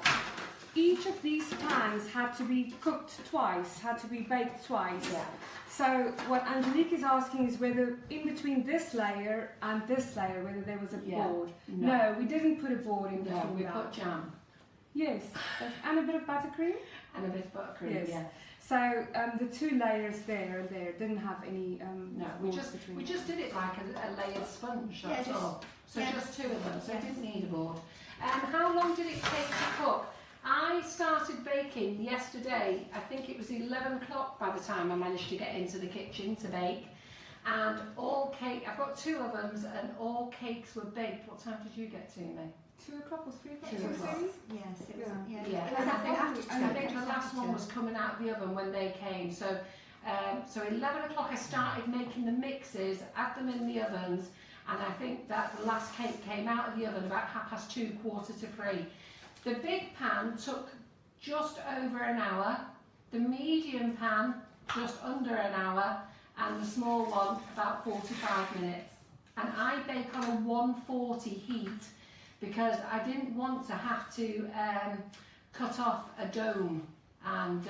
each of these pans had to be cooked twice, had to be baked twice. Yeah. So what Angelique is asking is whether in between this layer and this layer, whether there was a Yeah. board. No. No, we didn't put a board in between No, we that. put jam Yes, and a bit of buttercream. and a bit of buttercream. Yes. Yeah. So the two layers there and there didn't have any No, we boards just between we them. just did it like a layered sponge. Yeah, That's just- all. So yeah. just two of them. So Yes. it didn't need a board. How long did it take to cook? I started baking yesterday. I think it was 11 o'clock by the time I managed to get into the kitchen to bake. And I've got 2 ovens and all cakes were baked. What time did you get to me? 2 o'clock or 3 o'clock? 2 o'clock. maybe? Yes, it was. Yeah. Yeah, Yeah, It was and I after, think, after and I two. think the It was last after one two. was coming out of the oven when they came. So 11 o'clock I started making the mixes, add them in the ovens, and I think that the last cake came out of the oven about 2:30, 2:45. The big pan took just over an hour, the medium pan just under an hour, and the small one about 45 minutes. And I bake on a 140 heat. because I didn't want to have to cut off a dome, and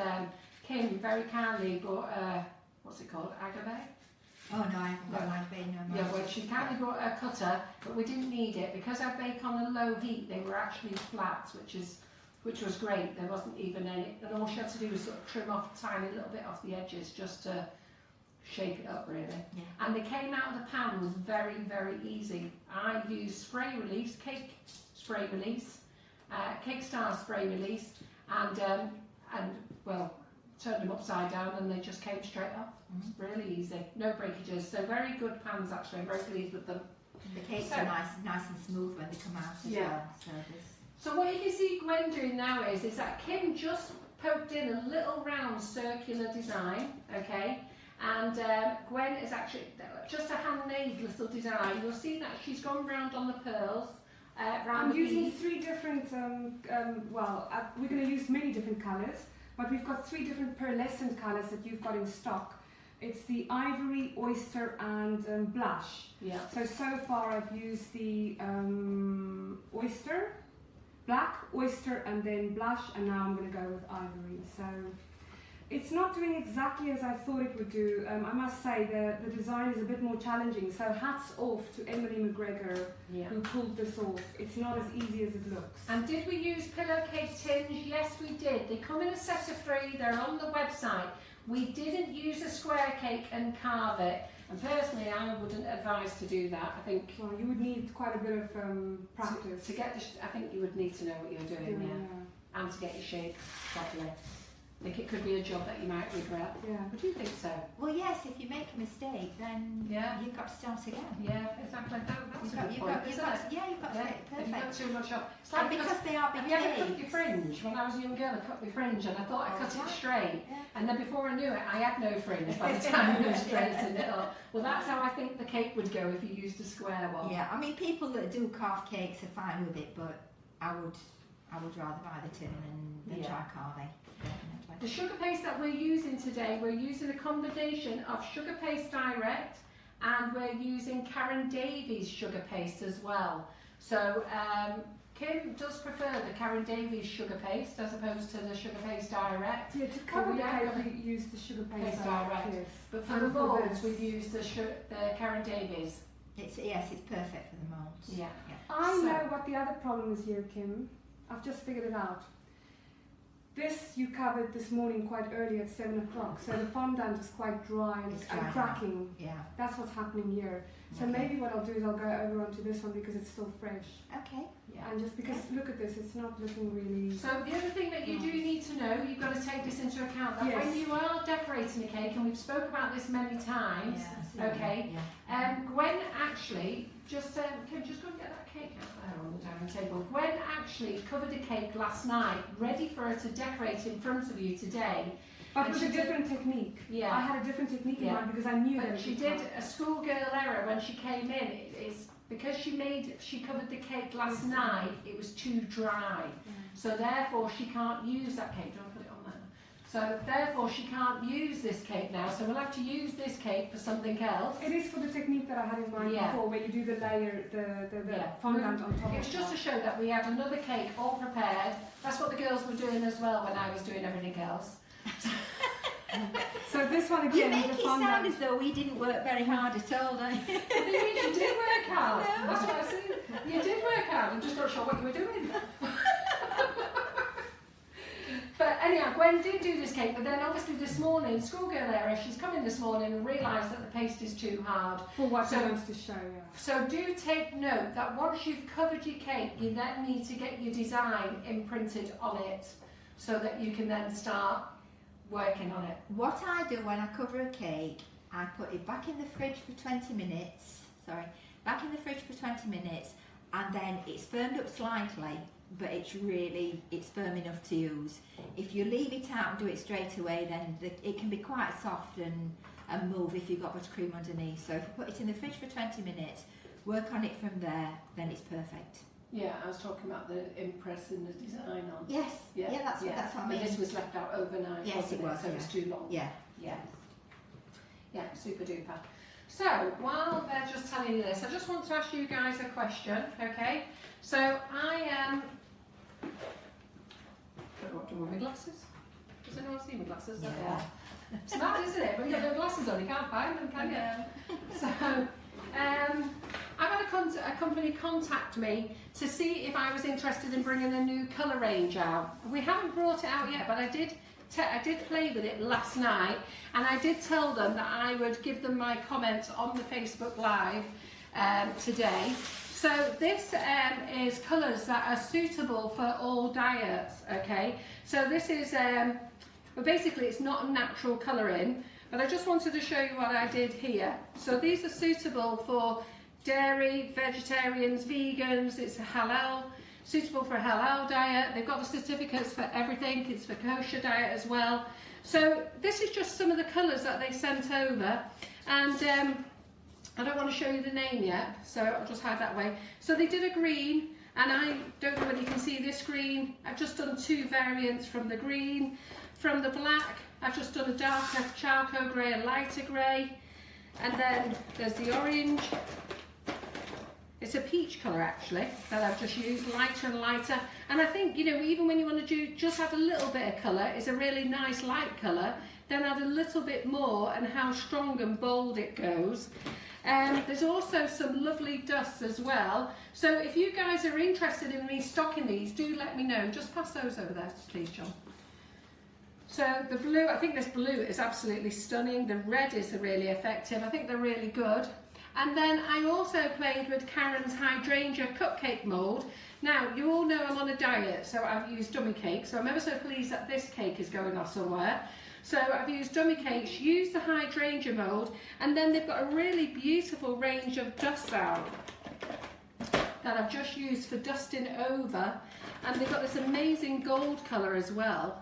Kim very kindly brought a, what's it called, agave? Oh no, I haven't got an agave no more. Yeah, well she kindly brought a cutter, but we didn't need it because I bake on a low heat. They were actually flat, which was great. There wasn't even any, and all she had to do was sort of trim off a tiny little bit off the edges just to shape it up really. Yeah. And they came out of the pans very, very easy. I used spray release, cake spray release, cake star spray release, and well, turned them upside down and they just came straight off. Really easy, no breakages. So very good pans actually. I'm very pleased with them. The cakes So- are nice and smooth when they come out as Yeah. well. So there's So what you can see Gwen doing now is that Kim just poked in a little round circular design, okay? And Gwen is actually just a handmade little design. You'll see that she's gone round on the pearls, round I'm the using beads. 3 different, we're going to use many different colours, but we've got 3 different pearlescent colours that you've got in stock. It's the ivory, oyster and blush. Yeah. So far I've used the oyster, black, oyster and then blush, and now I'm going to go with ivory. So it's not doing exactly as I thought it would do. I must say the design is a bit more challenging, so hats off to Emily McGregor Yeah. who pulled this off. It's not as easy as it looks. And did we use pillowcase tinge? Yes, we did. They come in a set of 3. They're on the website. We didn't use a square cake and carve it. And personally, I wouldn't advise to do that. I think Well, you would need quite a bit of practice. to get I think you would need to know what you're doing, yeah. And to get your shape properly. I think it could be a job that you might regret. Yeah. Would you think so? well, yes. If you make a mistake, then Yeah. you've got to start again. Yeah, exactly. That's You've a got, good you've point, got, you've isn't got, it? yeah, you've got to Yeah. make it If you've got perfect. too much off. It's And like because they are big have you ever cut your cakes. fringe? When I was a young girl, I cut my fringe and I thought I Oh, cut yeah. it straight. Yeah. And then before I knew it, I had no fringe by the time I straightened it up. Well, that's how I think the cake would go if you used a square one. Yeah, I mean, people that do carved cakes are fine with it, but I would rather buy the tin than Yeah. try carving. The Definitely. sugar paste that we're using today, we're using a combination of sugar paste direct and we're using Karen Davies sugar paste as well. So Kim does prefer the Karen Davies sugar paste as opposed to the sugar paste direct. Yeah, to cover we the have cake got we use the sugar paste Paste direct. yes. But for And the for molds, this- we've used the Karen Davies. It's perfect for the molds. Yeah. I So- know what the other problem is here, Kim. I've just figured it out. This you covered this morning quite early at 7 o'clock, so the fondant is quite dry and It's dry now. cracking. Yeah. That's what's happening here. So Okay. maybe what I'll do is I'll go over onto this one because it's still fresh. Okay. Yeah. And just because, look at this, it's not looking really... So the other thing that you do need to know, you've got to take this into account, that Yes. when you are decorating a cake, and we've spoke about this many times, Yeah. okay, Yeah. Gwen actually, just go and get that cake out there on the dining table. Gwen actually covered a cake last night, ready for her to decorate in front of you today. But and with she a did- different technique. Yeah. I had a different technique in Yeah. mind because I knew that But it she would did come. a schoolgirl error when she came in. It's because she covered the cake last night, it was too dry. So therefore she can't use that cake. Do you want to put it on there? So therefore she can't use this cake now. So we'll have to use this cake for something else. It is for the technique that I had in mind Yeah. before, where you do the layer, the Yeah. fondant on top It of was just to it. show that we had another cake all prepared. That's what the girls were doing as well when I was doing everything else. So this one You again, make the it sound fondant. as though we didn't work very hard at all, don't you? You did work hard. No. That's what I said. You did work hard. I'm just not sure what you were doing. But anyhow, Gwen did do this cake, but then obviously this morning, schoolgirl error, she's come in this morning and realised that the paste is too hard. For what So- I wants to show, yeah. So do take note that once you've covered your cake, you then need to get your design imprinted on it so that you can then start working on it. What I do when I cover a cake, I put it back in the fridge for 20 minutes. Sorry, back in the fridge for 20 minutes, and then it's firmed up slightly, but it's firm enough to use. If you leave it out and do it straight away, then it can be quite soft and move if you've got buttercream underneath. So if you put it in the fridge for 20 minutes, work on it from there, then it's perfect. Yeah, I was talking about the impressing the design on. Yes, yeah, that's what I But mean. this was left out overnight, Yes, wasn't it was, so it was too long. Yeah. Yeah. Yeah, super duper. So, while they're just telling you this, I just want to ask you guys a question, okay? So, I am... don't know what to do with my glasses. Does anyone see my glasses? Yeah. It's mad, isn't it? When you got no glasses on, you can't find them, can you? So, I've had a company contact me to see if I was interested in bringing a new colour range out. We haven't brought it out yet, but I did play with it last night, and I did tell them that I would give them my comments on the Facebook Live today. So this is colours that are suitable for all diets, okay? So this is, well, basically it's not a natural colouring, but I just wanted to show you what I did here. So these are suitable for dairy, vegetarians, vegans, it's a halal, suitable for a halal diet. They've got the certificates for everything, it's for kosher diet as well. So this is just some of the colours that they sent over, and I don't want to show you the name yet, so I'll just hide that way. So they did a green, and I don't know whether you can see this green. I've just done 2 variants from the green. From the black, I've just done a darker charcoal grey and lighter grey. And then there's the orange. It's a peach colour actually that I've just used, lighter and lighter. And I think, you know, even when you want to do just add a little bit of colour, it's a really nice light colour, then add a little bit more and how strong and bold it goes. There's also some lovely dusts as well. So if you guys are interested in restocking these, do let me know. Just pass those over there, please, John. So the blue, I think this blue is absolutely stunning. The red is really effective. I think they're really good. And then I also played with Karen's hydrangea cupcake mould. Now, you all know I'm on a diet, so I've used dummy cake. So I'm ever so pleased that this cake is going off somewhere. So I've used dummy cakes, used the hydrangea mould, and then they've got a really beautiful range of dusts out that I've just used for dusting over. And they've got this amazing gold colour as well,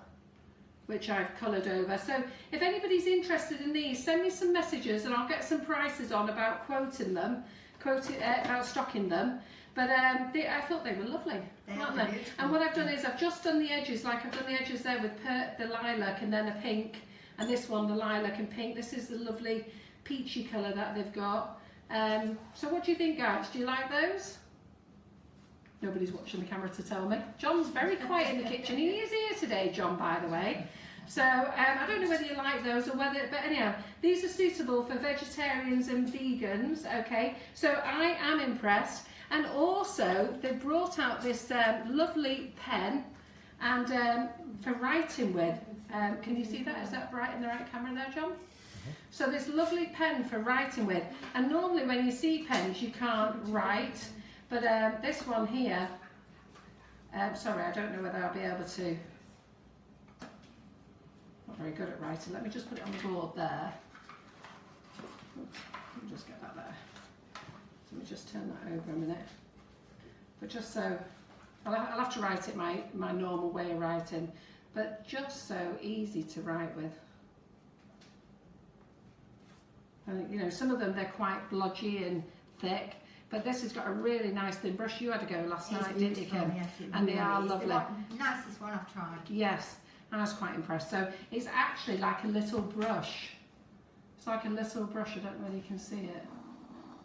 which I've coloured over. So if anybody's interested in these, send me some messages and I'll get some prices on about quoting them, about stocking them. But I thought they were lovely, aren't they? And what I've done is I've just done the edges, like I've done the edges there with the lilac and then a pink, and this one, the lilac and pink. This is the lovely peachy colour that they've got. So what do you think, guys? Do you like those? Nobody's watching the camera to tell me. John's very quiet in the kitchen. He is here today, John, by the way. So I don't know whether you like those or whether, but anyhow, these are suitable for vegetarians and vegans, okay? So I am impressed. And also, they brought out this lovely pen and for writing with. Can you see that? Is that right in the right camera there, John? So this lovely pen for writing with. And normally when you see pens, you can't write. But this one here, sorry, I don't know whether I'll be able to. Not very good at writing. Let me just put it on the board there. Oops, let me just get that there. Let me just turn that over a minute. But just so, I'll have to write it my normal way of writing, but just so easy to write with. And, you know, some of them, they're quite blodgy and thick, but this has got a really nice thin brush. You had to go last night, didn't you, Kim? Yes, and they are lovely. The nicest one I've tried. Yes, I was quite impressed. So it's actually like a little brush. It's like a little brush, I don't know whether you can see it,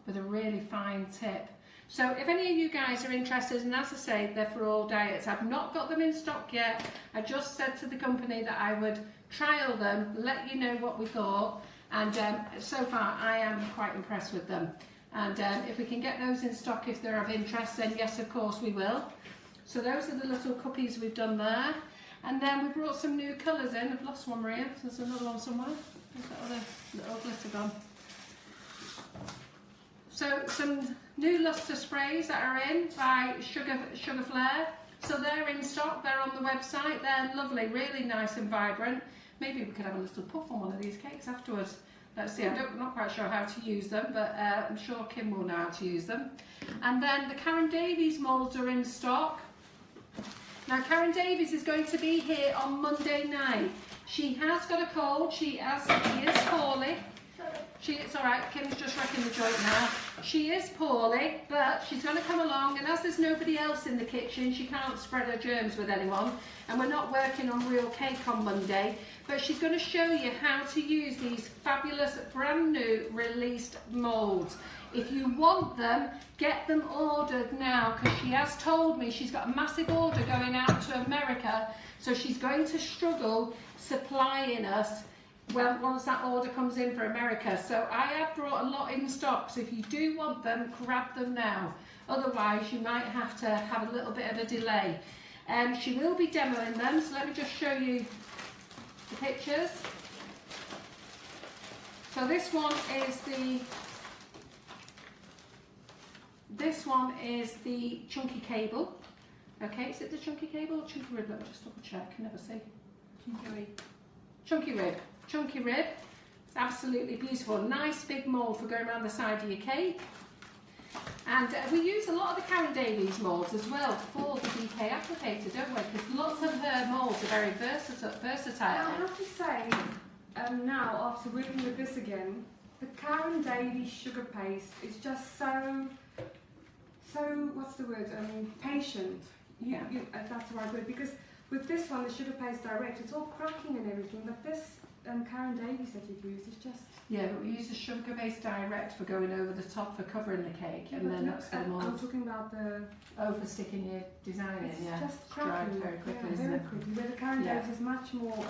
with a really fine tip. So if any of you guys are interested, and as I say, they're for all diets. I've not got them in stock yet. I just said to the company that I would trial them, let you know what we thought, and so far I am quite impressed with them. And if we can get those in stock, if they're of interest, then yes, of course we will. So those are the little cuppies we've done there. And then we brought some new colours in. I've lost one, Maria. There's another one somewhere. Where's that other little glitter gone? So some new lustre sprays that are in by Sugar Flare. So they're in stock, they're on the website, they're lovely, really nice and vibrant. Maybe we could have a little puff on one of these cakes afterwards. Let's see, I'm not quite sure how to use them, but I'm sure Kim will know how to use them. And then the Karen Davies moulds are in stock. Now Karen Davies is going to be here on Monday night. She has got a cold, she is poorly. It's all right. Kim's just wrecking the joint now. She is poorly, but she's going to come along. And as there's nobody else in the kitchen, she can't spread her germs with anyone. And we're not working on real cake on Monday. But she's going to show you how to use these fabulous, brand new released moulds. If you want them, get them ordered now, because she has told me she's got a massive order going out to America. So she's going to struggle supplying us well, once that order comes in for America. So I have brought a lot in stock, so if you do want them, grab them now. Otherwise, you might have to have a little bit of a delay. She will be demoing them, so let me just show you the pictures. So this one is the chunky cable. Okay, is it the chunky cable or chunky rib? Let me just double check, I never see. Chunky rib. Chunky rib. It's absolutely beautiful. Nice big mould for going around the side of your cake. And we use a lot of the Karen Davies moulds as well for the DK applicator, don't we? Because lots of her moulds are very versatile. I have to say, now after working with this again, the Karen Davies sugar paste is just so what's the word? Patient. Yeah. If that's the right word. Because with this one, the sugar paste direct, it's all cracking and everything. But this Karen Davies that you've used is just... Yeah, but we use the sugar base direct for going over the top for covering the cake, and then that's for the I'm mould. talking about the... Oh, for sticking your design in, yeah. It's just It's dried cracking. very quickly, yeah, isn't very it? quickly. Where the Karen Yeah. Davies is much more...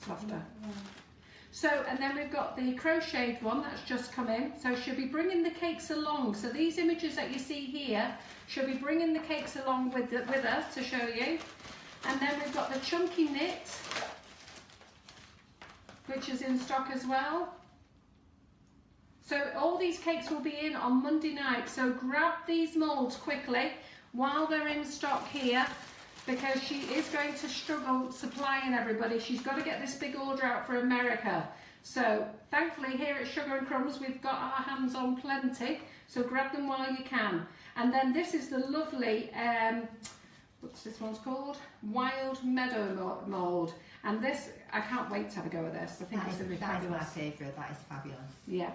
Softer. Yeah. So, and then we've got the crocheted one that's just come in. So she'll be bringing the cakes along. So these images that you see here, she'll be bringing the cakes along with her to show you. And then we've got the chunky knit, which is in stock as well. So all these cakes will be in on Monday night. So grab these moulds quickly while they're in stock here, because she is going to struggle supplying everybody. She's got to get this big order out for America. So thankfully here at Sugar and Crumbs we've got our hands on plenty, so grab them while you can. And then this is the lovely, what's this one's called? Wild Meadow mould. And this, I can't wait to have a go at this. I think it's going to be fabulous. That is my favourite, that is fabulous. Yeah.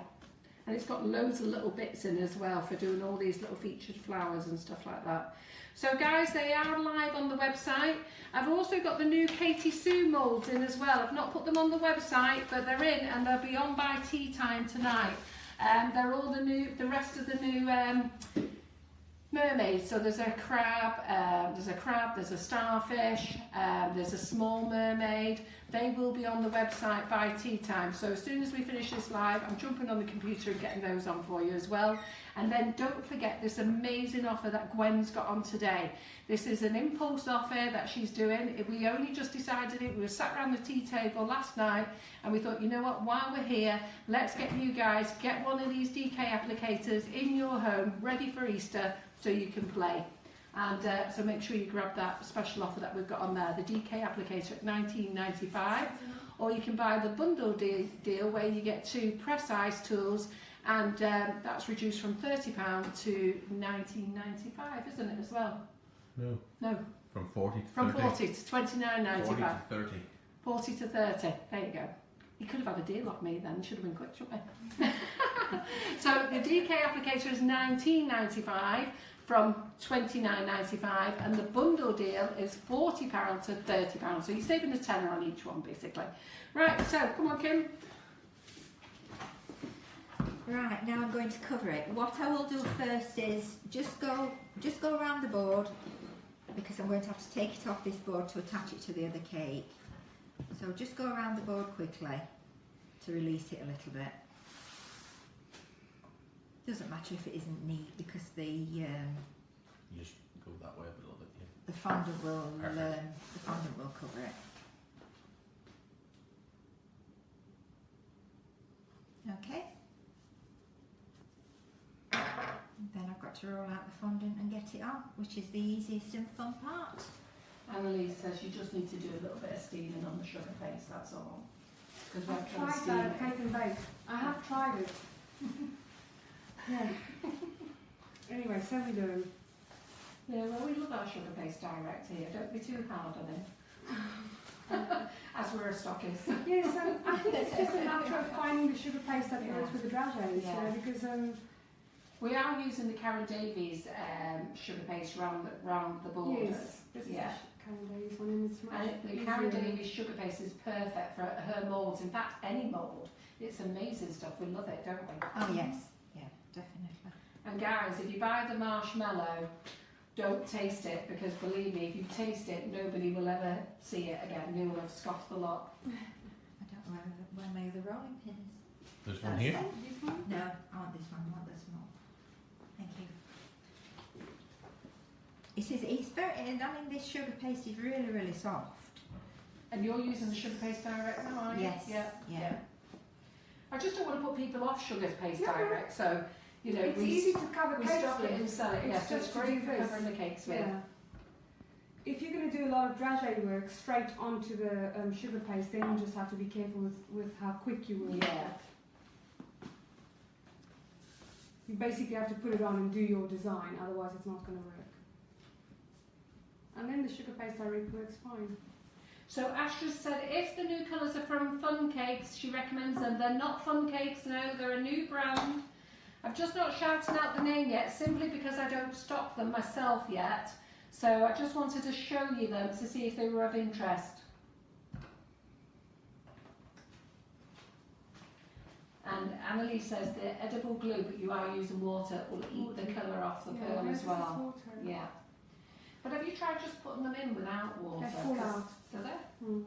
And it's got loads of little bits in as well for doing all these little featured flowers and stuff like that. So guys, they are live on the website. I've also got the new Katie Sue moulds in as well. I've not put them on the website, but they're in and they'll be on by tea time tonight. They're all the rest of the new mermaids. So there's a crab, there's a starfish, there's a small mermaid. They will be on the website by tea time. So as soon as we finish this live, I'm jumping on the computer and getting those on for you as well. And then don't forget this amazing offer that Gwen's got on today. This is an impulse offer that she's doing. We only just decided it. We were sat around the tea table last night and we thought, you know what, while we're here, let's get you guys, get one of these DK applicators in your home, ready for Easter, so you can play. And so make sure you grab that special offer that we've got on there, the DK applicator at $19.95, or you can buy the bundle deal where you get 2 press ice tools, and that's reduced from £30 to $19.95, isn't it as well? No. From 40 to 30. From 40 to $29.95. 40 to 30. 40 to 30. There you go. You could have had a deal off me then. Should have been quick, shouldn't we? So the DK applicator is $19.95 from $29.95, and the bundle deal is £40 to £30. So you're saving a tenner on each one, basically. Right. So come on, Kim. Right, now I'm going to cover it. What I will do first is just go around the board, because I'm going to have to take it off this board to attach it to the other cake. So just go around the board quickly to release it a little bit. Doesn't matter if it isn't neat, because the You just go that way a little bit, yeah. the fondant will cover it. Okay. Then I've got to roll out the fondant and get it on, which is the easiest and fun part. Annalise says you just need to do a little bit of steaming on the sugar paste, that's all. Because we're I've trying to tried steam that it. cake and bake. I have tried it. Yeah. Anyway, so we doing. Yeah, well, we love our sugar paste direct here. Don't be too hard on him. As we're a stock is. Yes, I think it's just a matter of finding the sugar paste that works with the dragées, Yeah. you know, because We are using the Karen Davies sugar paste round the borders. yes, this is Yeah. the Karen Davies one, and it's much And the Karen easier. Davies sugar paste is perfect for her moulds. In fact, any mould. It's amazing stuff. We love it, don't we? Oh yes, yeah, definitely. And guys, if you buy the marshmallow, don't taste it, because believe me, if you taste it, nobody will ever see it again. They will have scoffed the lot. I don't know where my other rolling pin is. There's one here. This one? No, I want this one, I want the small. Thank you. It's very, I mean, this sugar paste is really, really soft. And you're using the sugar paste direct now, aren't you? Yes, yeah. I just don't want to put people off sugar paste Yeah. direct, so, you know, It's we easy to cover we cakes stock it with. and sell it. It's Yeah, so it's just to great do for this. covering the cakes with. Yeah. If you're going to do a lot of dragée work straight onto the sugar paste, then you just have to be careful with how quick you work. Yeah. You basically have to put it on and do your design, otherwise it's not going to work. And then the sugar paste direct works fine. So Astra said if the new colours are from Fun Cakes, she recommends them. They're not Fun Cakes, no, they're a new brand. I've just not shouted out the name yet, simply because I don't stock them myself yet. So I just wanted to show you them to see if they were of interest. And Annalise says the edible glue, but you are using water, will eat the colour off the pearl hers as is well. water. Yeah. But have you tried just putting them in without water? They fall 'Cause- out. Do they? Mm.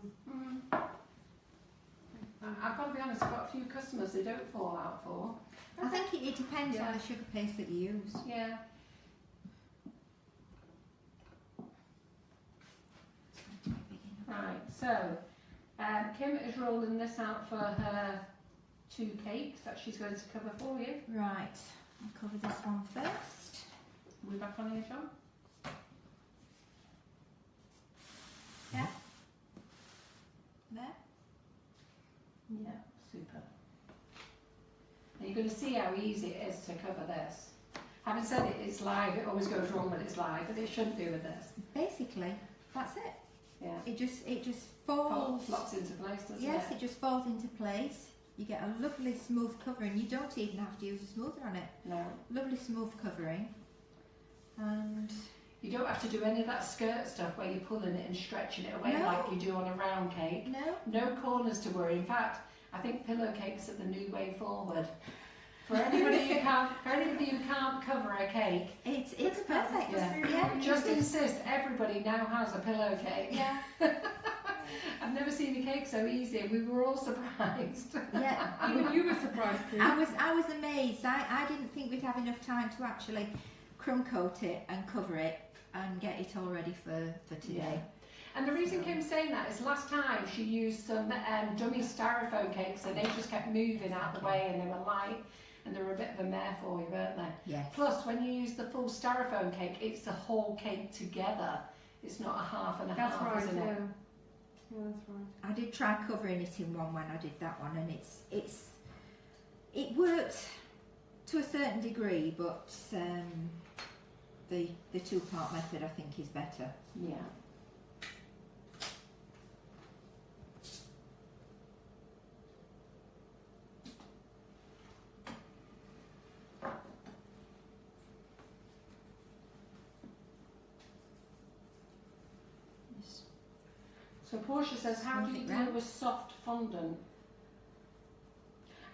I've got to be honest, I've got a few customers they don't fall out for. I think it depends Yeah. on the sugar paste that you use. Yeah. Right, so Kim is rolling this out for her 2 cakes that she's going to cover for you. Right, I'll cover this one first. Are we back on here, John? Yeah. There. Yeah, super. And you're going to see how easy it is to cover this. Having said it, it's live, it always goes wrong when it's live, but it shouldn't do with this. Basically, that's it. Yeah. It just falls. Locks into place, doesn't Yes, it? it just falls into place. You get a lovely smooth covering. You don't even have to use a smoother on it. No. Lovely smooth covering. And You don't have to do any of that skirt stuff where you're pulling it and stretching it away No. like you do on a round cake. no, No corners to worry. In fact, I think pillow cakes are the new way forward. For anybody who can't cover a cake, it's perfect. Yeah. Yeah. just insist everybody now has a pillow cake. Yeah. I've never seen a cake so easy, and we were all surprised. Yeah. Even you were surprised too. I was amazed. I didn't think we'd have enough time to actually crumb coat it and cover it and get it all ready for today. And the reason Kim's saying that is last time she used some dummy styrofoam cakes, and they just kept moving out the way, and they were light, and they were a bit of a mare for you, weren't they? Yes. Plus, when you use the full styrofoam cake, it's the whole cake together. It's not a half and a That's half, right, isn't yeah. it? Yeah, that's right. I did try covering it in one when I did that one, and it worked to a certain degree, but the 2-part method I think is better. Yeah. So Portia says, how do you deal with soft fondant?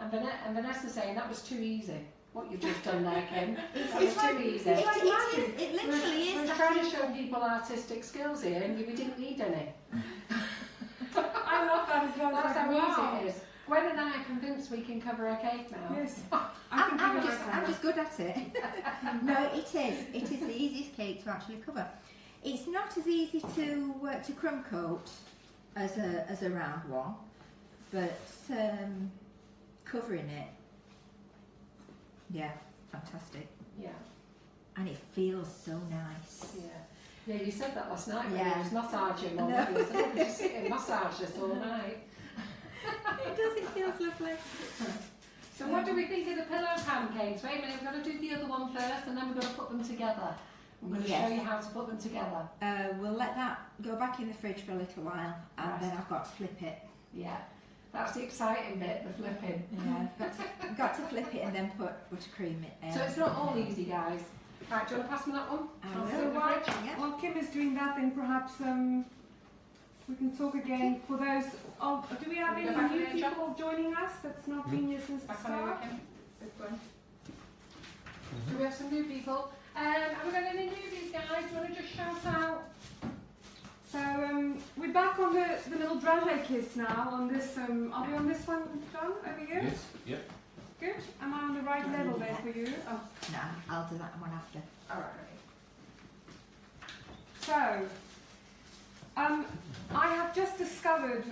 And Vanessa's saying that was too easy. What you've just done there, Kim. That was too easy. It literally We're is. trying to show people artistic skills here, and we didn't need any. I love that as well. That's It's how like, wow. easy it is. Gwen and I are convinced we can cover a cake now. Yes. I'm just good at it. No, it is. It is the easiest cake to actually cover. It's not as easy to crumb coat as a round one, but covering it, yeah, fantastic. Yeah. And it feels so nice. Yeah. Yeah, you said that last night when Yeah. you was massaging Mum. No. You said, "Oh, we just sit and massage this all night." It does, it feels lovely. So what do we think of the pillow pancakes? Wait a minute, we've got to do the other one first, and then we're going to put them together. I'm going to Yes. show you how to put them together. We'll let that go back in the fridge for a little while, and Right. then I've got to flip it. Yeah, that's the exciting bit, the flipping. Yeah, got to flip it and then put buttercream in. So it's not all easy, guys. Right, do you want to pass me that one? I I'll will. sit in the Well, fridge. Yeah. While Kim is doing that, then perhaps we can talk again for those. Do we have Can we any go back new again, Jo? people joining us that's not been here since the Back on you, start? Kim. Good one. Do we have some new people? Have we got any newbies, guys? Do you want to just shout out? So we're back on the little dragéekíss now. On this, are we on this one, John? Over here? Yes, yep. Good. Am I on the right level there for you? Oh, No, I'll do that one after. All right. so. I have just discovered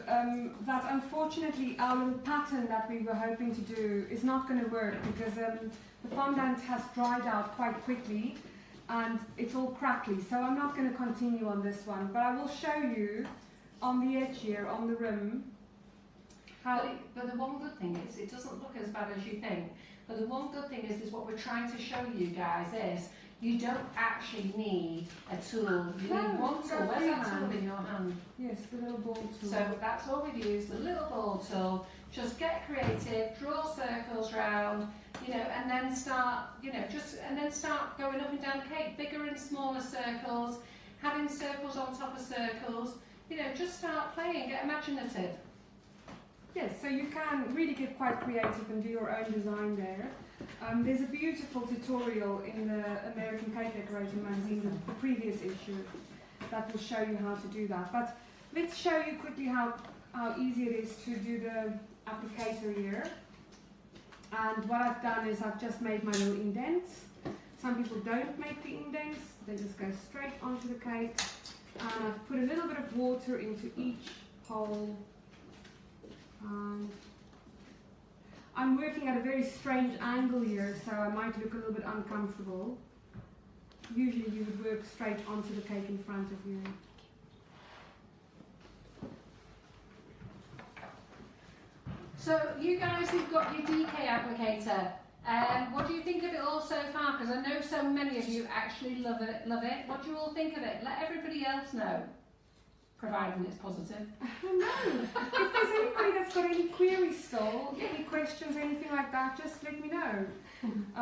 that unfortunately our little pattern that we were hoping to do is not going to work because the fondant has dried out quite quickly and it's all crackly, so I'm not going to continue on this one, but I will show you on the edge here, on the rim, how... But the one good thing is, it doesn't look as bad as you think, but the one good thing is what we're trying to show you guys is you don't actually need a tool. You No, need one you've tool. got Where's that freehand. tool in your hand? Yes, the little ball tool. So that's all we've used, the little ball tool. Just get creative, draw circles round, you know, and then start, you know, start going up and down the cake, bigger and smaller circles, having circles on top of circles. You know, just start playing, get imaginative. Yes, so you can really get quite creative and do your own design there. There's a beautiful tutorial in the American Cake Decorating magazine, the previous issue, that will show you how to do that. But let's show you quickly how easy it is to do the applicator here. And what I've done is I've just made my little indents. Some people don't make the indents, they just go straight onto the cake. And I've put a little bit of water into each hole. And I'm working at a very strange angle here, so I might look a little bit uncomfortable. Usually you would work straight onto the cake in front of you. So you guys who've got your DK applicator, what do you think of it all so far? Because I know so many of you actually love it. What do you all think of it? Let everybody else know, providing it's positive. No, if there's anybody that's got any queries still, any questions, anything like that, just let me know.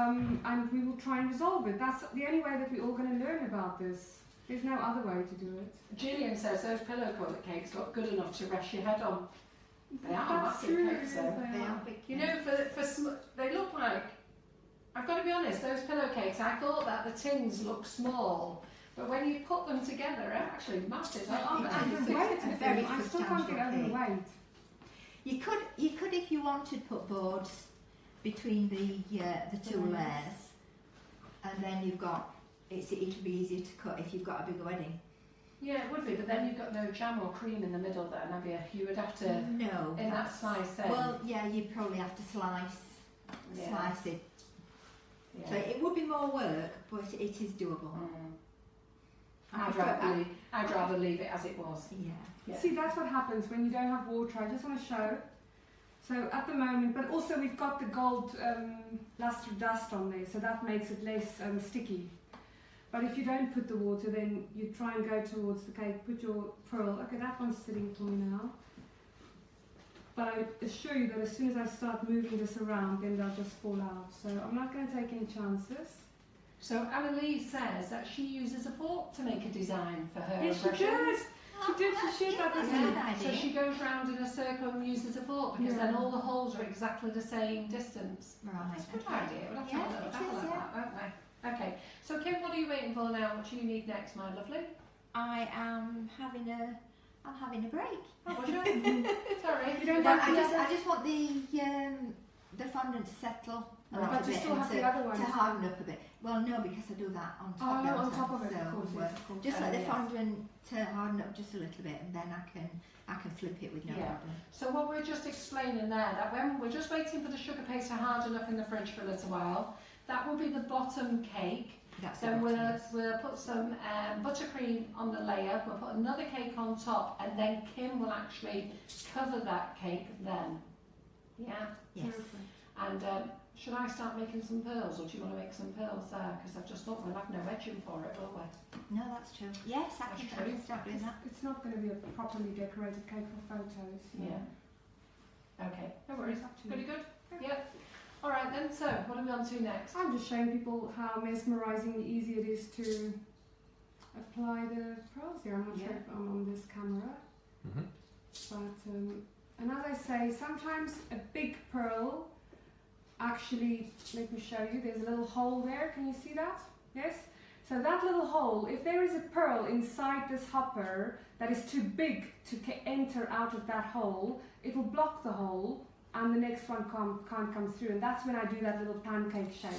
And we will try and resolve it. That's the only way that we're all going to learn about this. There's no other way to do it. Gillian says those pillow coat cakes look good enough to rest your head on. They are That's massive true, cakes yes, though. they They are. are big. You know, they look like, I've got to be honest, those pillow cakes, I thought that the tins looked small, but when you put them together, they're actually massive, aren't Yeah. they? And the weight of them, Very I still can't get over the substantial weight. You could, if you wanted, put boards between the two layers, and then you've got it'll be easier to cut if you've got a bigger wedding. Yeah, it would be, but then you've got no jam or cream in the middle then, have you? You would have to, No. in that slice then. Well, yeah, you'd probably have to slice it. Yeah. So it would be more work, but it is doable. I'd rather leave it as it was. Yeah. Yeah. See, that's what happens when you don't have water. I just want to show. So at the moment, but also we've got the gold luster dust on there, so that makes it less sticky. But if you don't put the water, then you try and go towards the cake, put your pearl. Okay, that one's sitting for me now. But I assure you that as soon as I start moving this around, then they'll just fall out. So I'm not going to take any chances. So Annalise says that she uses a fork to make a design for her Yes, she impressions. did. She did, she shared that with That's a me. good idea. So she goes round in a circle and uses a fork because then all the holes are exactly the same distance. Right. That's a good okay. idea. We'll have to Yeah, have a little it dabble is, at yeah. that, won't we? Okay. So Kim, what are you waiting for now? What do you need next, my lovely? I'm having a break. What's your Sorry. You don't No, want to I just want the fondant to settle a Right. little But you bit still and have the other one. to harden up a bit. Well, no, because I do that on top. Oh, don't on I? top of it, So, of course, yes, of course. just let the yes. fondant to harden up just a little bit, and then I can flip it with no Yeah. problem. So what we're just explaining there, that when we're just waiting for the sugar paste to harden up in the fridge for a little while, that will be the bottom cake. That's Then what it we'll is. put some buttercream on the layer, we'll put another cake on top, and then Kim will actually cover that cake then. Yeah? Yes. And should I start making some pearls, or do you want to make some pearls there? Because I've just thought we'll have no edging for it, will we? No, that's true. Yes, I That's can true. start doing that. It's not going to be a properly decorated cake for photos. Yeah. Okay, no worries. It's up to Pretty you. good? Yep. All right then, so what are we on to next? I'm just showing people how mesmerisingly easy it is to apply the pearls here. I'm not sure if I'm on this camera. But, and as I say, sometimes a big pearl actually, let me show you, there's a little hole there. Can you see that? Yes? So that little hole, if there is a pearl inside this hopper that is too big to enter out of that hole, it will block the hole and the next one can't come through. And that's when I do that little pancake shake.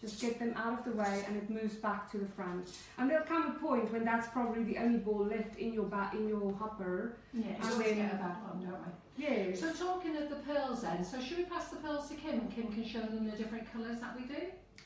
Just get them out of the way and it moves back to the front. And there'll come a point when that's probably the only ball left in your hopper. Yeah, And we always then- get a bad one, don't we? Yes. So talking of the pearls then, so should we pass the pearls to Kim and Kim can show them the different colours that we do?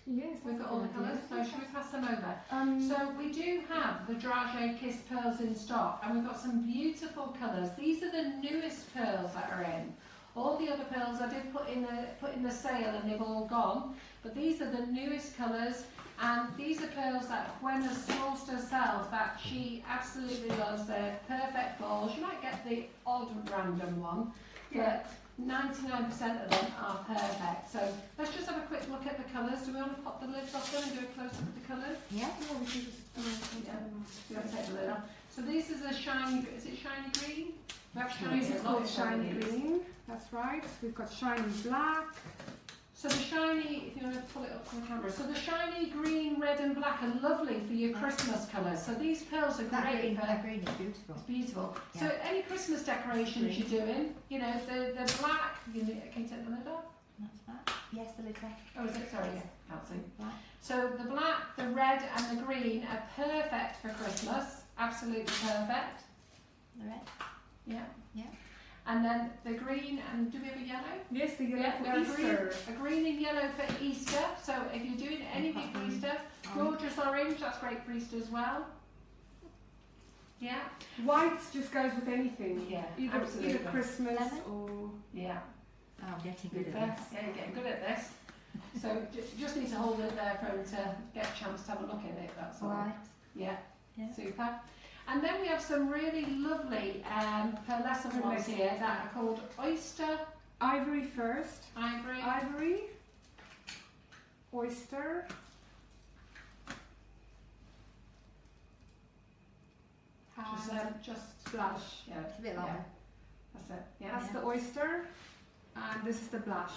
Yes. We've got all the colours, so should we pass them over? So So we do have the dragéekíss pearls in stock and we've got some beautiful colours. These are the newest pearls that are in. All the other pearls I did put in the sale and they've all gone, but these are the newest colours and these are pearls that Gwen has sourced herself that she absolutely loves. They're perfect balls. You might get the odd random one, but 99% of them are perfect. So let's just have a quick look at the colours. Do we want to pop the lids off them and do a close up of the colours? Yeah. we can just Do you want to take the lid off? So this is a shiny, is it shiny green? We have shiny, This is called shiny green. That's right. We've got shiny black. So the shiny, if you want to pull it up on camera, so the shiny green, red and black are lovely for your Christmas colours. So these pearls are great for... That green is beautiful. It's beautiful. Yeah. So any Christmas decorations you're doing, you know, the black, can you take the lid off? That's that. Yes, the lid's off. Oh, is it? Sorry, can't see. Black. So the black, the red and the green are perfect for Christmas. Absolutely perfect. The red. Yeah. Yeah. And then the green, and do we have a yellow? Yes, the yellow Yeah, for a Easter. green and yellow for Easter. So if you're doing anything for Easter, gorgeous orange, that's great for Easter as well. Yeah. White just goes with anything. Yeah, Either absolutely. Christmas Lemon? or... Yeah. Oh, I'm getting good Yeah, at this. you're getting good at this. So just need to hold it there for him to get a chance to have a look at it, that's all. Right. Yeah, Yeah. super. And then we have some really lovely pearlescent ones here that are called Oyster, Ivory first. Ivory. Ivory. Oyster. Just Blush. Yeah, It's a bit longer. that's it. Yeah. That's the oyster. And this is the blush.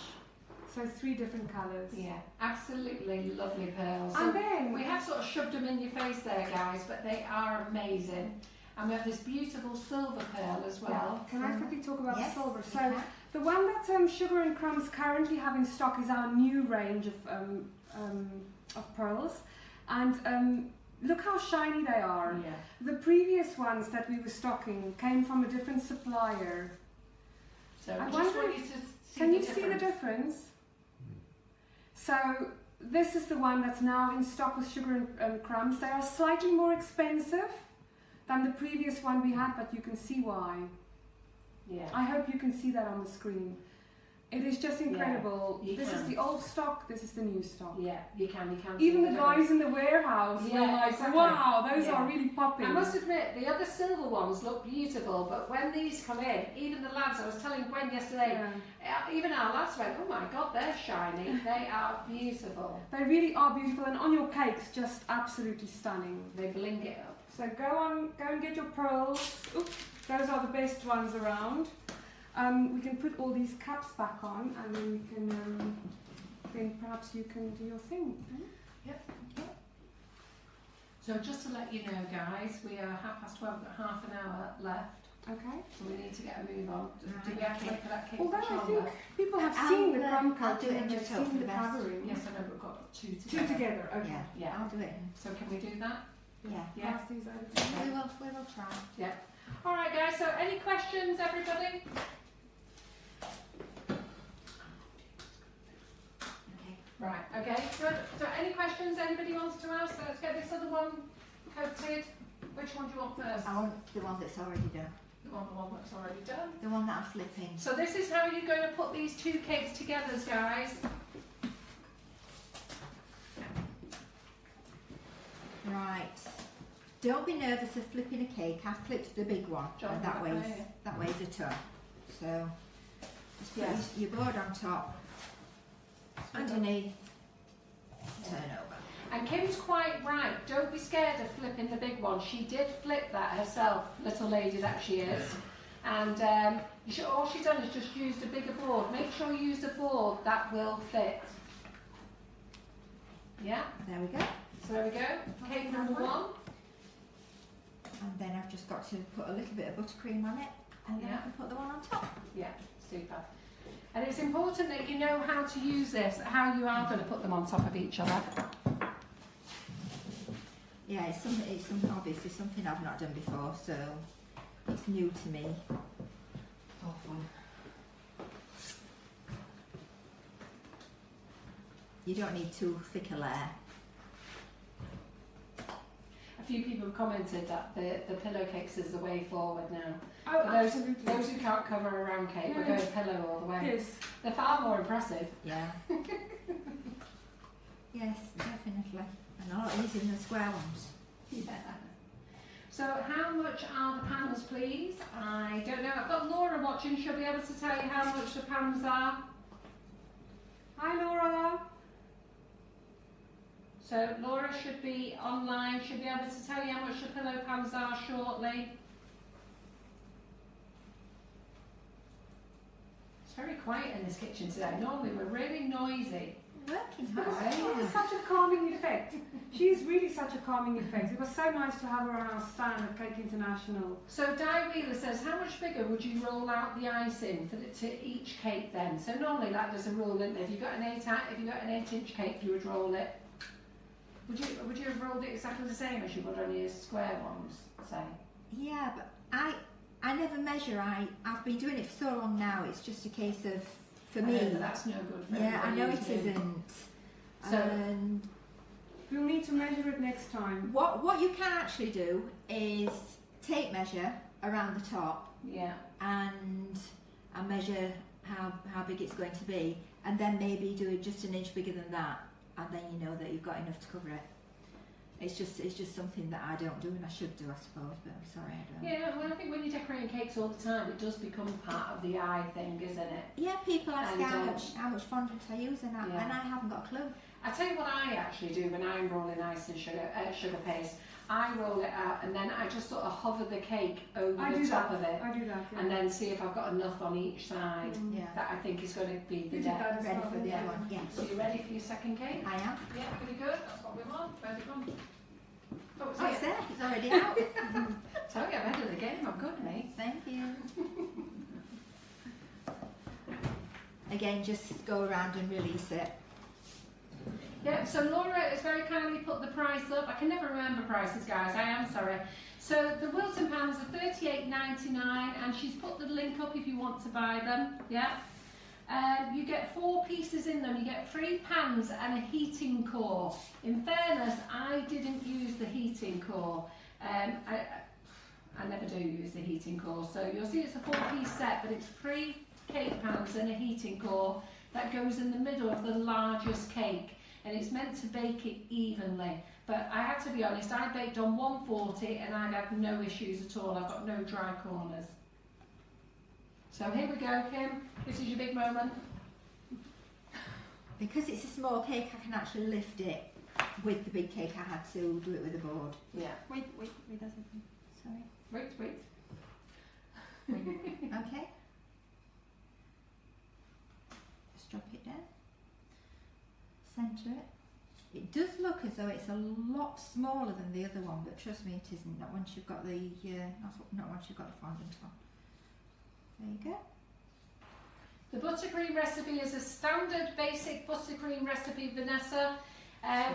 So 3 different colours. Yeah, absolutely lovely pearls. And So then we have sort of shoved them in your face there, guys, but they are amazing. And we have this beautiful silver pearl as well. Can I quickly talk about Yes, silver? you So can. the one that Sugar and Crumbs currently have in stock is our new range of pearls. And look how shiny they are. Yeah. The previous ones that we were stocking came from a different supplier. So I I just wonder want you to see Can the you see the difference. difference? So this is the one that's now in stock with Sugar and Crumbs. They are slightly more expensive than the previous one we had, but you can see why. Yeah. I hope you can see that on the screen. It is just incredible. you This is can. the old stock, this is the new stock. Yeah, you can Even see the guys in the warehouse were Yeah, like, exactly. wow, those Yeah. are really popping. I must admit, the other silver ones look beautiful, but when these come in, even the lads, I was telling Gwen yesterday, Yeah. even our lads went, oh my god, they're shiny. They are beautiful. They really are beautiful, and on your cakes, just absolutely stunning. They blink it up. So go and get your pearls. Oops, those are the best ones around. We can put all these caps back on, and then we can, then perhaps you can do your thing. So just to let you know, guys, we are 12:30, we've got half an hour left, Okay. so we need to get a move on. Do we Right, have to wait for that cake Although to I shoulder? think people have I'll, seen the crumb I'll coating do it and they've just hope for seen the the best. covering. Yes, I know, we've got 2 Two together. together. Okay. Yeah, Yeah. I'll do it. So can we do that? Yeah. Yeah. Pass these over to you. We will try. Yeah. All right, guys. So any questions, everybody? Okay. Right. Okay. Good. So any questions anybody wants to ask? So let's get this other one coated. Which one do you want first? I want the one that's already done. The one that's already done. The one that I'm flipping. So this is how you're going to put these 2 cakes together, guys. Right. Don't be nervous of flipping a cake. I've flipped the big one, John, and that right weighs there. that weighs a ton. So Just put Yes. your board on top, underneath, turn over. And Kim's quite right. Don't be scared of flipping the big one. She did flip that herself, little lady that she is. And all she's done is just used a bigger board. Make sure you use a board that will fit. Yeah, There we go. so there we go. Cake number one. And then I've just got to put a little bit of buttercream on it, and then Yeah. I can put the one on top. Yeah, super. And it's important that you know how to use this, how you are going to put them on top of each other. Yeah, it's obviously something I've not done before, so it's new to me. Oh, fun. You don't need too thick a layer. A few people have commented that the pillow cakes is the way forward now. Oh, For those absolutely. who can't cover a round cake, we're Yeah. going pillow all the way. Yes. They're far more impressive. Yeah. Yes, definitely. And a lot easier than the square ones. Yeah. So how much are the pans, please? I don't know. I've got Laura watching. She'll be able to tell you how much the pans are. Hi, Laura. So Laura should be online. She'll be able to tell you how much the pillow pans are shortly. It's very quiet in this kitchen today. Normally we're really noisy. Working But hard. it is such a calming effect. She's really such a calming effect. It was so nice to have her on our stand at Cake International. So Di Wheeler says, how much bigger would you roll out the icing to each cake then? So normally that there's a rule, isn't there? If you've got an 8-inch cake, you would roll it. Would you have rolled it exactly the same as you would on your square ones, say? Yeah, but I never measure. I've been doing it for so long now. It's just a case of, for I me. know, but that's no good for Yeah, I know it everybody, isn't. So- And We'll need to measure it next time. what you can actually do is tape measure around the top Yeah. and measure how big it's going to be, and then maybe do it just an inch bigger than that, and then you know that you've got enough to cover it. It's just something that I don't do, and I should do, I suppose, but I'm sorry I don't. Yeah, well I think when you're decorating cakes all the time, it does become part of the eye thing, isn't it? Yeah, people ask And, how much fondant I use, and Yeah. I haven't got a clue. I tell you what I actually do when I'm rolling ice and sugar paste. I roll it out and then I just sort of hover the cake over I the do top that. of it, I do that. Yeah. and then see if I've got enough on each side Yeah. that I think is going to be the You did depth. that as Ready well, for the yeah. other one? Yes. So you ready for your second cake? I am. Yeah, pretty good. That's what we want. Where's it gone? Oh, it's Oh, it's here. there. It's already out. Tell you I'm ahead of the game. I'm good, mate. Thank you. Again, just go around and release it. Yeah, so Laura has very kindly put the price up. I can never remember prices, guys. I am sorry. So the Wilton pans are $38.99, and she's put the link up if you want to buy them. Yeah. You get 4 pieces in them. You get 3 pans and a heating core. In fairness, I didn't use the heating core. I never do use the heating core. So you'll see it's a 4-piece set, but it's 3 cake pans and a heating core that goes in the middle of the largest cake. And it's meant to bake it evenly. But I have to be honest, I baked on 140 and I had no issues at all. I've got no dry corners. So here we go, Kim. This is your big moment. Because it's a small cake, I can actually lift it. With the big cake, I had to do it with a board. Yeah. Wait, that's okay. Sorry. Wait. Okay. Just drop it down. Centre it. It does look as though it's a lot smaller than the other one, but trust me, it isn't. Not once you've got the not once you've got the fondant on. There you go. The Buttercream Recipe is a standard basic buttercream recipe, Vanessa.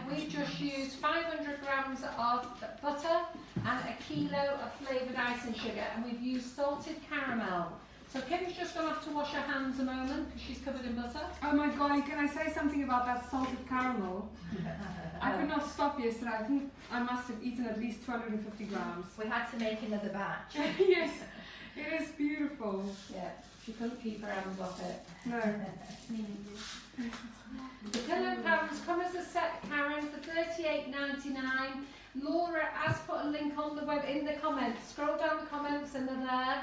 We've just used 500 grams of butter and a kilo of flavoured icing sugar, and we've used salted caramel. So Kim's just gone off to wash her hands a moment because she's covered in butter. Oh my golly, can I say something about that salted caramel? I could not stop yesterday. I think I must have eaten at least 250 grams. We had to make another batch. Yes, it is beautiful. Yeah, she couldn't keep her hands off it. No. The pillow pans come as a set, Karen, for $38.99. Laura has put a link on the web in the comments. Scroll down the comments and they're there.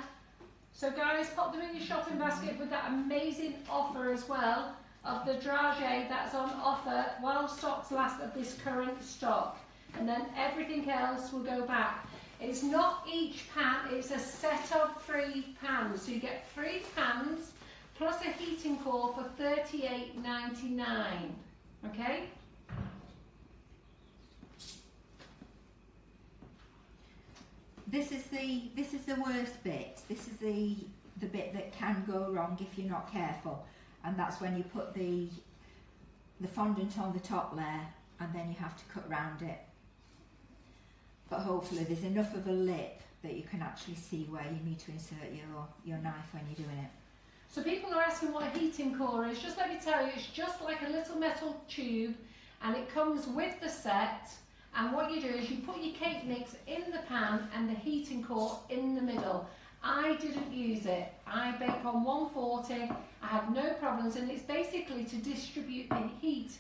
So guys, pop them in your shopping basket with that amazing offer as well of the dragé that's on offer while stocks last of this current stock. And then everything else will go back. It's not each pan, it's a set of 3 pans. So you get 3 pans plus a heating core for $38.99. Okay? This is the worst bit. This is the bit that can go wrong if you're not careful, and that's when you put the fondant on the top layer and then you have to cut round it. But hopefully there's enough of a lip that you can actually see where you need to insert your knife when you're doing it. So people are asking what a heating core is. Just let me tell you, it's just like a little metal tube and it comes with the set. And what you do is you put your cake mix in the pan and the heating core in the middle. I didn't use it. I bake on 140. I have no problems, and it's basically to distribute the heat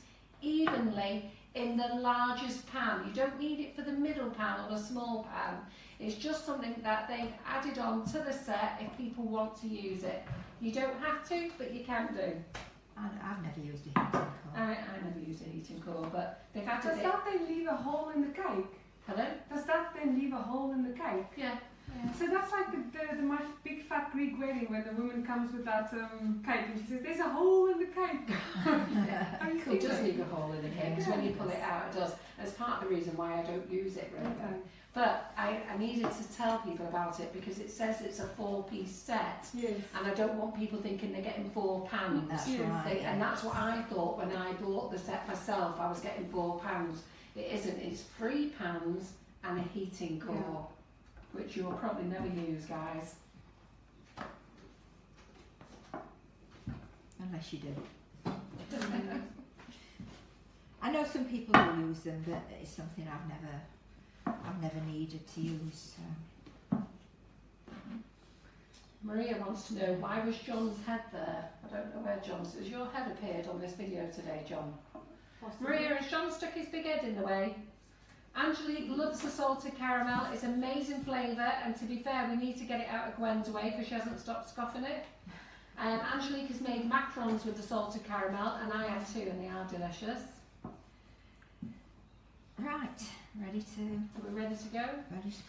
evenly in the largest pan. You don't need it for the middle pan or the small pan. It's just something that they've added on to the set if people want to use it. You don't have to, but you can do. I've never used a heating core. I never use a heating core, but they've added Does it. that then leave a hole in the cake? Hello? Does that then leave a hole in the cake? Yeah. So that's like my big fat Greek wedding where the woman comes with that cake and she says, "There's a hole in the cake." Have you seen It does that? leave a hole in the cake because when you pull it out, it does. That's part of the reason why I don't use it really. Okay. But I needed to tell people about it because it says it's a 4-piece set, Yes. and I don't want people thinking they're getting 4 pans. That's Yes. right. And that's what I thought when I bought the set myself. I was getting 4 pans. It isn't. It's 3 pans and a heating core, which you will probably never use, guys. Unless you do. I know some people will use them, but it's something I've never needed to use. So. Maria wants to know, why was John's head there? I don't know where John's. Has your head appeared on this video today, John? Maria, has John stuck his big head in the way? Angelique loves the salted caramel. It's amazing flavour, and to be fair, we need to get it out of Gwen's way because she hasn't stopped scoffing it. Angelique has made macarons with the salted caramel, and I have too, and they are delicious. Right, ready to Are we ready to go?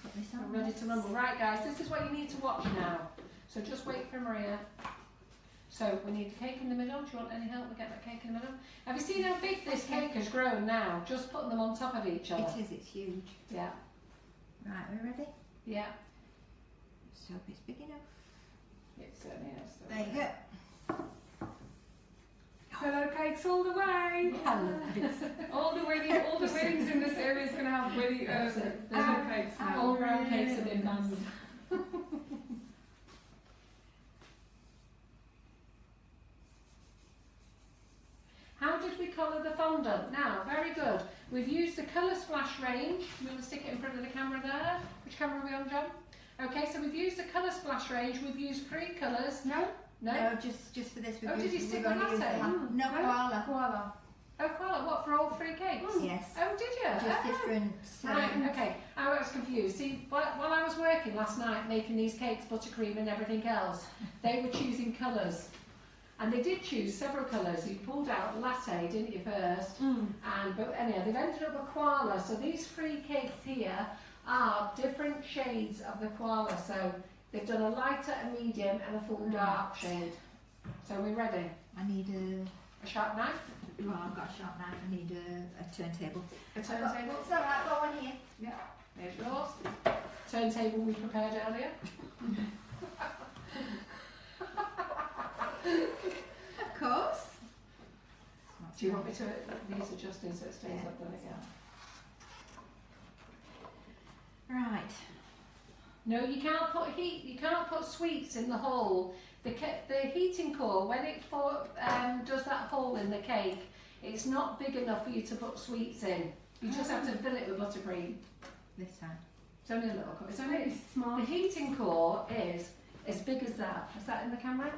put this on? We're ready to rumble. Right, guys, this is what you need to watch now. So just wait for Maria. So we need the cake in the middle. Do you want any help with getting that cake in the middle? Have you seen how big this cake has grown now? Just putting them on top of each other. It is, it's huge. Yeah, Right, we're ready? yeah. So it's big enough. It certainly is. There you go. Hello cakes all the way. Hello. All the weddings in this area is going to have wedding That's it. hello cakes now. All round cakes have been banned. How did we colour the fondant? Now, very good. We've used the Colour Splash range. I'm going to stick it in front of the camera there. Which camera are we on, John? Okay, so we've used the Colour Splash range. We've used 3 colours. No? No? Just for this. Oh, did you stick we've with only used latte? the half- No, koala. Koala. Oh, koala, what, for all 3 cakes? Yes. Oh, did you? Just Oh. different. Right, okay. I was confused. See, while I was working last night making these cakes, buttercream and everything else, they were choosing colours. And they did choose several colours. You pulled out latte, didn't you, first? But anyhow, they've ended up with koala. So these 3 cakes here are different shades of the koala. So they've done a lighter, a medium and a full dark shade. So we're ready. I need A sharp knife? well, I've got a sharp knife. I need a turntable. A turntable? It's alright, I've got one here. Yeah. There's yours. Turntable we prepared earlier. Of course. Do you want me to these adjusting so it stays up there again? Right. No, you can't put heat. You can't put sweets in the hole. The heating core, when it does that hole in the cake, it's not big enough for you to put sweets in. You just have to fill it with buttercream. This time. It's only a little cup. It's Very only smart. the heating core is as big as that. Is that in the camera?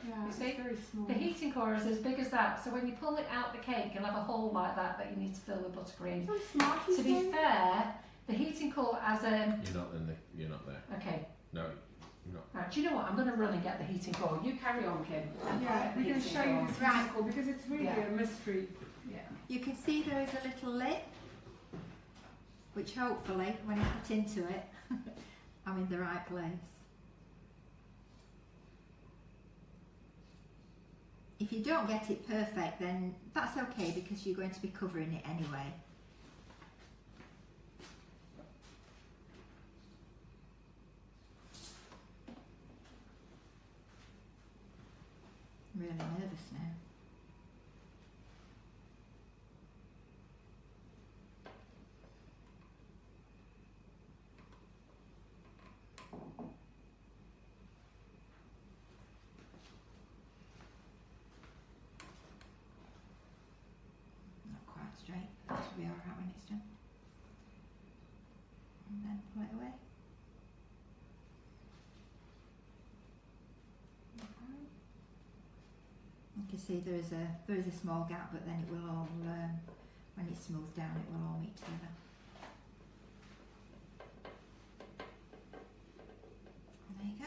Yeah, You it's see? very small. The heating core is as big as that. So when you pull it out the cake, you'll have a hole like that that you need to fill with buttercream. So smart, you To be say? fair, the heating core as a You're not there. okay. No, No. Right, do you know what? I'm going to run and get the heating core. You carry on, Kim. Yeah, we can show you this Right. musical because it's really Yeah. a mystery. Yeah. You can see there is a little lip, which hopefully, when I put into it, I'm in the right place. If you don't get it perfect, then that's okay because you're going to be covering it anyway. I'm really nervous now. Not quite straight, but that should be alright when it's done. And then pull it away. You can see there is a small gap, but then it will all, when it's smoothed down, it will all meet together. There you go.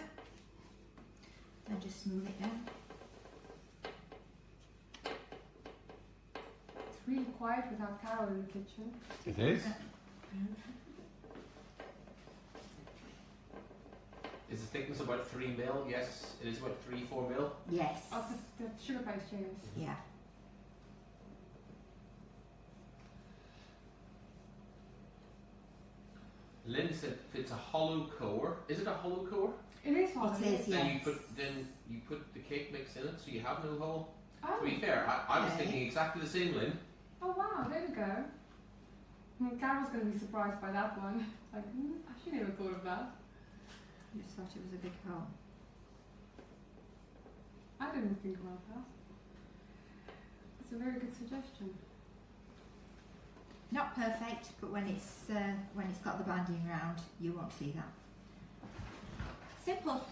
Then just smooth it down. It's really quiet without Carol in the kitchen. It is. Is the thickness about 3 mil? Yes, it is about 3-4 mil. Yes. Oh, the sugar paste changes. Yeah. Lynn said if it's a hollow core, is it a hollow core? It is hot. It is, Then yes. you put the cake mix in it, so you have no hole. Oh. To be fair, I was Okay. thinking exactly the same, Lynn. Oh wow, there we go. Carol's going to be surprised by that one. Like, I should never thought of that. I just thought it was a big hole. I didn't think about that. It's a very good suggestion. Not perfect, but when it's got the banding round, you won't see that. Simple.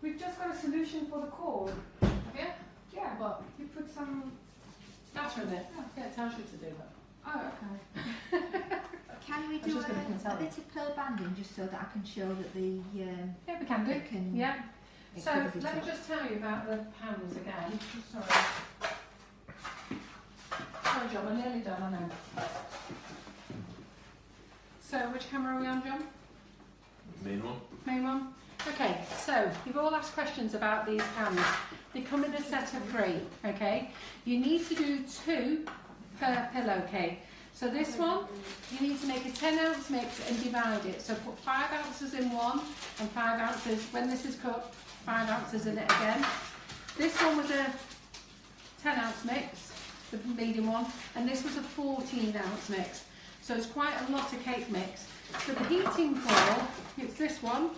We've just got a solution for the core. Yeah? Yeah, What? you put some. That's in it. Yeah, it tells you to do that. Oh, okay. Can we I was do just gonna a tell you. bit of pearl banding just so that I can show that the Yeah, we can do. it can Yeah. it So covers it let me up. just tell you about the pans again. Sorry. Sorry, John, we're nearly done, I know. So which camera are we on, John? Main one. Main one? Okay, so you've all asked questions about these pans. They come in a set of 3, okay? You need to do 2 per pillowcase. So this one, you need to make a 10-ounce mix and divide it. So put 5 ounces in one and 5 ounces, when this is cooked, 5 ounces in it again. This one was a 10-ounce mix, the medium one, and this was a 14-ounce mix. So it's quite a lot of cake mix. For the heating core, it's this one.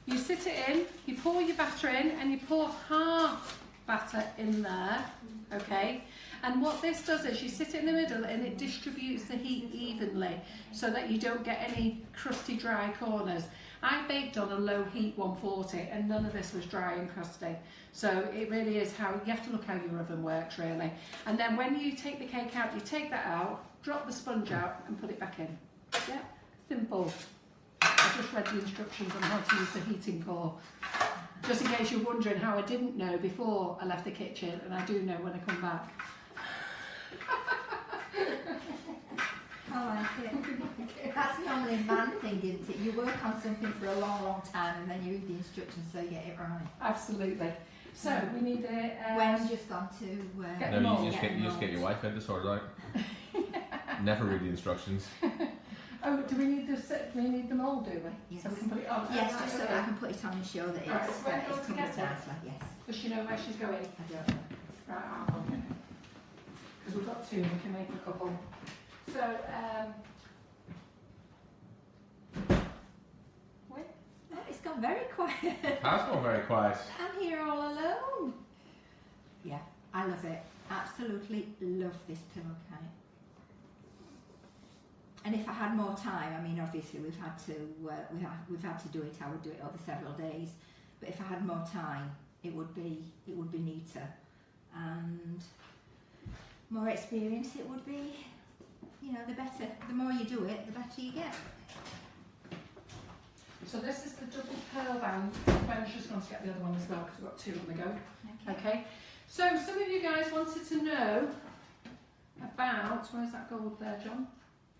You sit it in, you pour your batter in, and you pour half batter in there, okay? And what this does is you sit it in the middle and it distributes the heat evenly so that you don't get any crusty, dry corners. I baked on a low heat 140 and none of this was dry and crusty. So it really is how, you have to look how your oven works really. And then when you take the cake out, you take that out, drop the sponge out and put it back in. Yeah, simple. I just read the instructions on how to use the heating core. Just in case you're wondering how I didn't know before I left the kitchen, and I do know when I come back. I like it. That's normally a man thing, isn't it? You work on something for a long, long time and then you read the instructions so you get it right. Absolutely. So we need a. Gwen's just gone to Get No, them all. you just get your wife out to sort it out. Never read the instructions. Oh, do we need them all, do we? Yes. So we can put it on. Yes, just so that I can put it on and show that it's, Right, when it's goes covered together? nicely. Yes, Does she know where she's going? I don't know. Right, I'll look. Because we've got 2, we can make a couple. So, Oh, it's gone very quiet. Has gone very quiet. I'm here all alone. Yeah, I love it. Absolutely love this pillowcase. And if I had more time, I mean, obviously we've had to do it. I would do it over several days. But if I had more time, it would be neater and more experience. It would be, you know, the better. The more you do it, the better you get. So this is the double pearl band. Ben's just going to get the other one as well because we've got 2 on the go. Okay. So some of you guys wanted to know about, where's that gold there, John?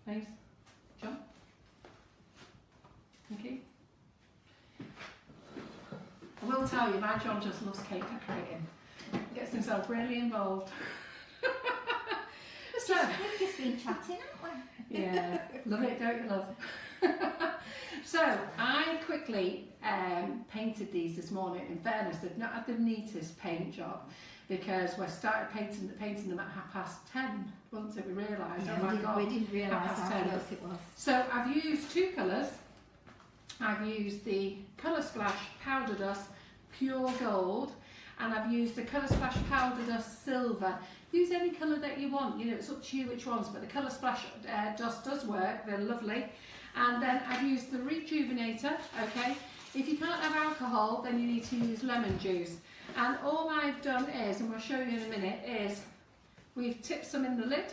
Please. John? Thank you. I will tell you, my John just loves cake decorating. He gets himself really involved. So, We've just been chatting, haven't we? yeah, love it, don't you, love? So, I quickly painted these this morning. In fairness, they've not had the neatest paint job because we started painting them at 10:30, wasn't it? We realised, Yeah, oh my God, we didn't realise how 10:30. close it was. So I've used 2 colours. I've used the Colour Splash Powder Dust Pure Gold, and I've used the Colour Splash Powder Dust Silver. Use any colour that you want, you know, it's up to you which ones, but the Colour Splash Dust does work, they're lovely. And then I've used the Rejuvenator, okay? If you can't have alcohol, then you need to use lemon juice. And all I've done is, and we'll show you in a minute, is we've tipped some in the lid,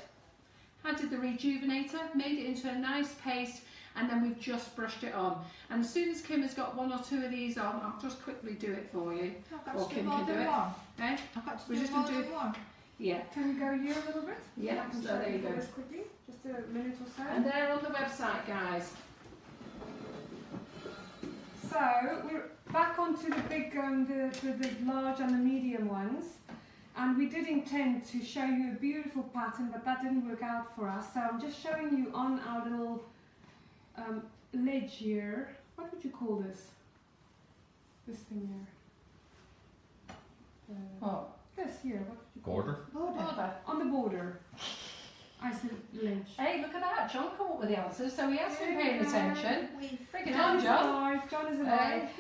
added the Rejuvenator, made it into a nice paste, and then we've just brushed it on. And as soon as Kim has got 1 or 2 of these on, I'll just quickly do it for you. I've got Or to do Kim more can do than it. one. Okay? I've got to We're do just more gonna do- than one. Yeah. Can we go here a little bit? Yeah, I can so show there you go. this quickly, just a minute or so. And they're on the website, guys. So we're back onto the big, the large and the medium ones, and we did intend to show you a beautiful pattern, but that didn't work out for us. So I'm just showing you on our little ledge here. What would you call this? This thing here. What? This here. What would you call Border. Border. it? On the border. I said ledge. Hey, look at that. John come up with the answers, so he has been paying Yeah. attention. We've Bring it John on, is John. alive. John is alive.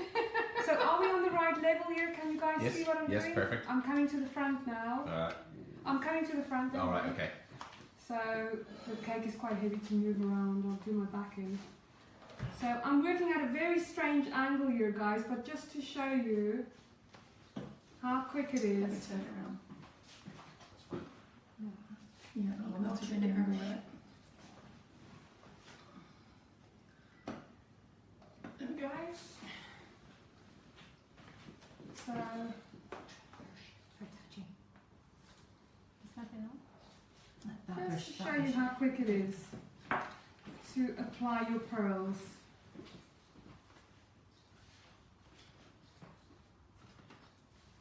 So are we on the right level here? Can you guys Yes, see what I'm yes, doing? perfect. I'm coming to the front now. I'm coming to the front. All right, okay. So the cake is quite heavy to move around. I'll do my backing. So I'm working at a very strange angle here, guys, but just to show you how quick it Let me is. turn it around. Yeah, I'll I'll turn turn it it around. around. Guys. So just to show you how quick it is to apply your pearls.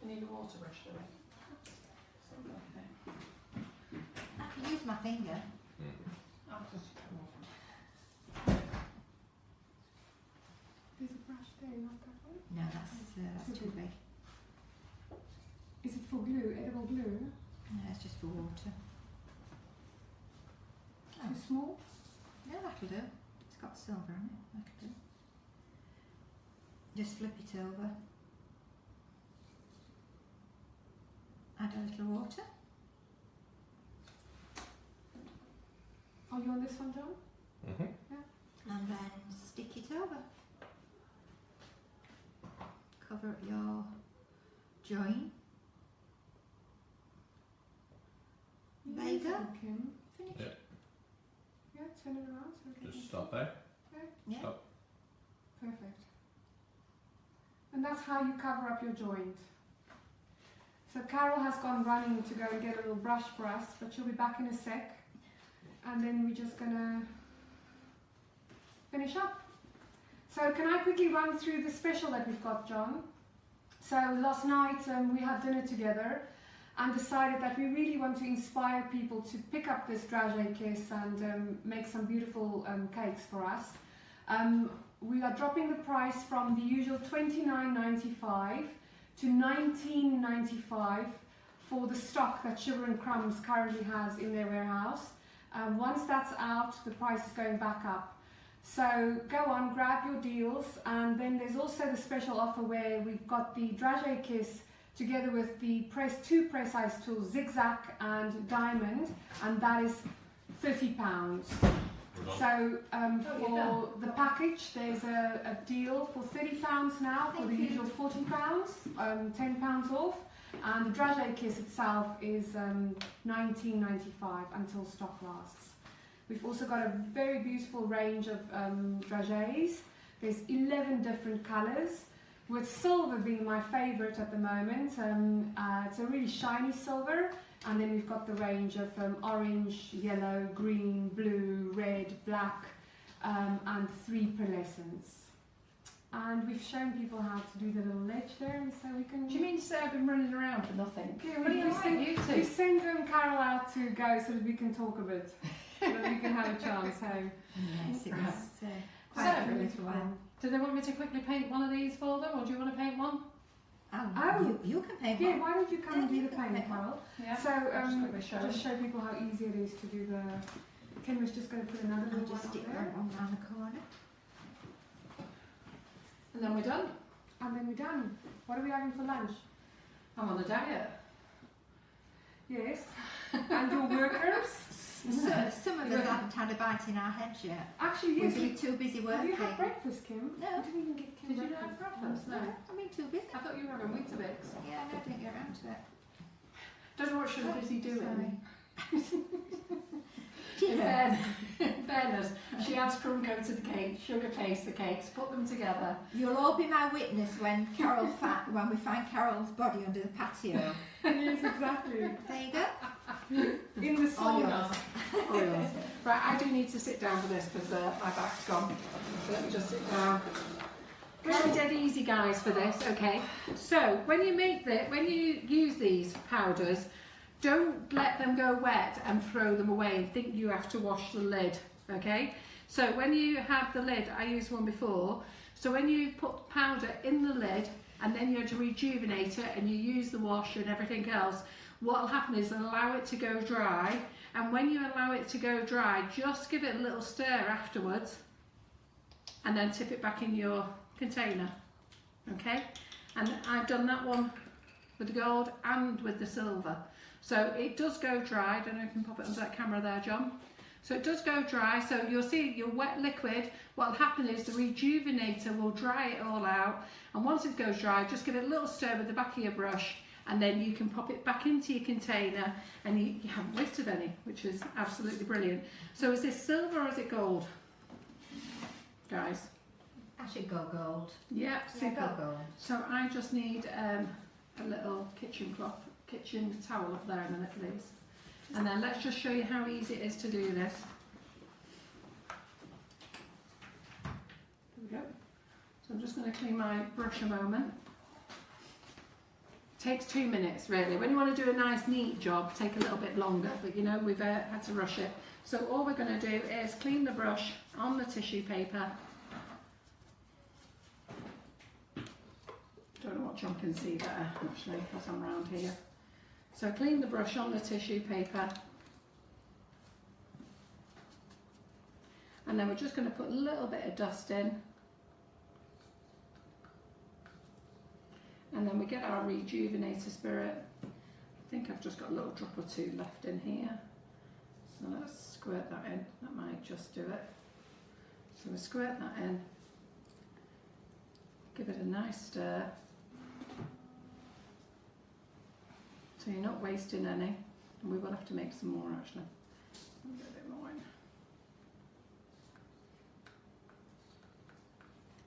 I need a water brush, do I? I can use my finger. I'll just There's a brush there, not that one. No, that's too big. Is it for glue, edible glue? No, it's just for water. Too small? No, that'll do. It's got silver on it. That'll do. Just flip it over. Add a little water. Are you on this one, John? Mm-hmm. And then stick it over. Cover up your join. There you go. Kim. Finish. Yeah. Yeah, turn it around so we can Just see. stop there. Yeah. Stop. Perfect. And that's how you cover up your joint. So Carol has gone running to go and get a little brush for us, but she'll be back in a sec. And then we're just gonna finish up. So can I quickly run through the special that we've got, John? So last night we had dinner together and decided that we really want to inspire people to pick up this dragéekíss and make some beautiful cakes for us. We are dropping the price from the usual $29.95 to $19.95 for the stock that Sugar and Crumbs currently has in their warehouse. Once that's out, the price is going back up. So go on, grab your deals, and then there's also the special offer where we've got the dragéekíss together with the two press ice tools, Zigzag and Diamond, and that is £30. So for the package, there's a deal for £30 now for the usual £40, £10 off, and the dragéekíss itself is $19.95 until stock lasts. We've also got a very beautiful range of dragées. There's 11 different colours, with silver being my favourite at the moment. It's a really shiny silver, and then we've got the range of orange, yellow, green, blue, red, black, and 3 pearlescents. And we've shown people how to do the little ledge there, and so we can... Do you mean to say I've been running around for nothing? Yeah, What do you like, you we two? sent Carol out to go so that we can talk a bit, so that we can have a chance, hey? Yes, it was quite So- for a little while. Do they want me to quickly paint one of these for them, or do you want to paint one? Oh, you can paint Yeah, one. why don't you come and do You the can painting, paint one. Carol? Yeah. So, I'll just quickly show just them. show people how easy it is to do the... Kim was just going to put another I'll little just one stick up that there. one round the corner. And then we're done. And then we're done. What are we having for lunch? I'm on a diet. Yes. And your workers? Some of us haven't had a bite in our heads yet. Actually, We've yes. been too busy Have working. you had breakfast, Kim? No. I didn't even get Kim Did you breakfast. not have breakfast? No. I've been too busy. I thought you were having Weetabix. Yeah, no, I didn't get around to it. Don't know what she was busy doing. Sorry. In fairness, she has crumb coated the cake, sugar paste the cakes, put them together. You'll all be my witness when when we find Carol's body under the patio. Yes, exactly. There you go. In the All sauna. yours. Right, I do need to sit down for this because my back's gone. So let me just sit down. Very dead easy, guys, for this. Okay. So when you use these powders, don't let them go wet and throw them away and think you have to wash the lid. Okay. So when you have the lid, I used one before. So when you put powder in the lid and then you're to rejuvenate it and you use the wash and everything else, what will happen is allow it to go dry, and when you allow it to go dry, just give it a little stir afterwards and then tip it back in your container. Okay, and I've done that one with the gold and with the silver, so it does go dry. I don't know if you can pop it onto that camera there, John. So it does go dry, so you'll see your wet liquid, what will happen is the rejuvenator will dry it all out, and once it goes dry, just give it a little stir with the back of your brush, and then you can pop it back into your container, and you haven't wasted any, which is absolutely brilliant. So is this silver or is it gold, guys? I should go gold. Yeah, Yeah, super. go gold. So I just need a little kitchen towel up there a minute, please. And then let's just show you how easy it is to do this. There we go. So I'm just going to clean my brush a moment. Takes 2 minutes really. When you want to do a nice neat job, take a little bit longer, but you know we've had to rush it. So all we're going to do is clean the brush on the tissue paper. Don't know what John can see better actually because I'm around here. So clean the brush on the tissue paper, and then we're just going to put a little bit of dust in, and then we get our rejuvenator spirit. I think I've just got a little drop or two left in here, so let's squirt that in. That might just do it. So we squirt that in, give it a nice stir. So you're not wasting any, and we will have to make some more actually. I'll get a bit more in.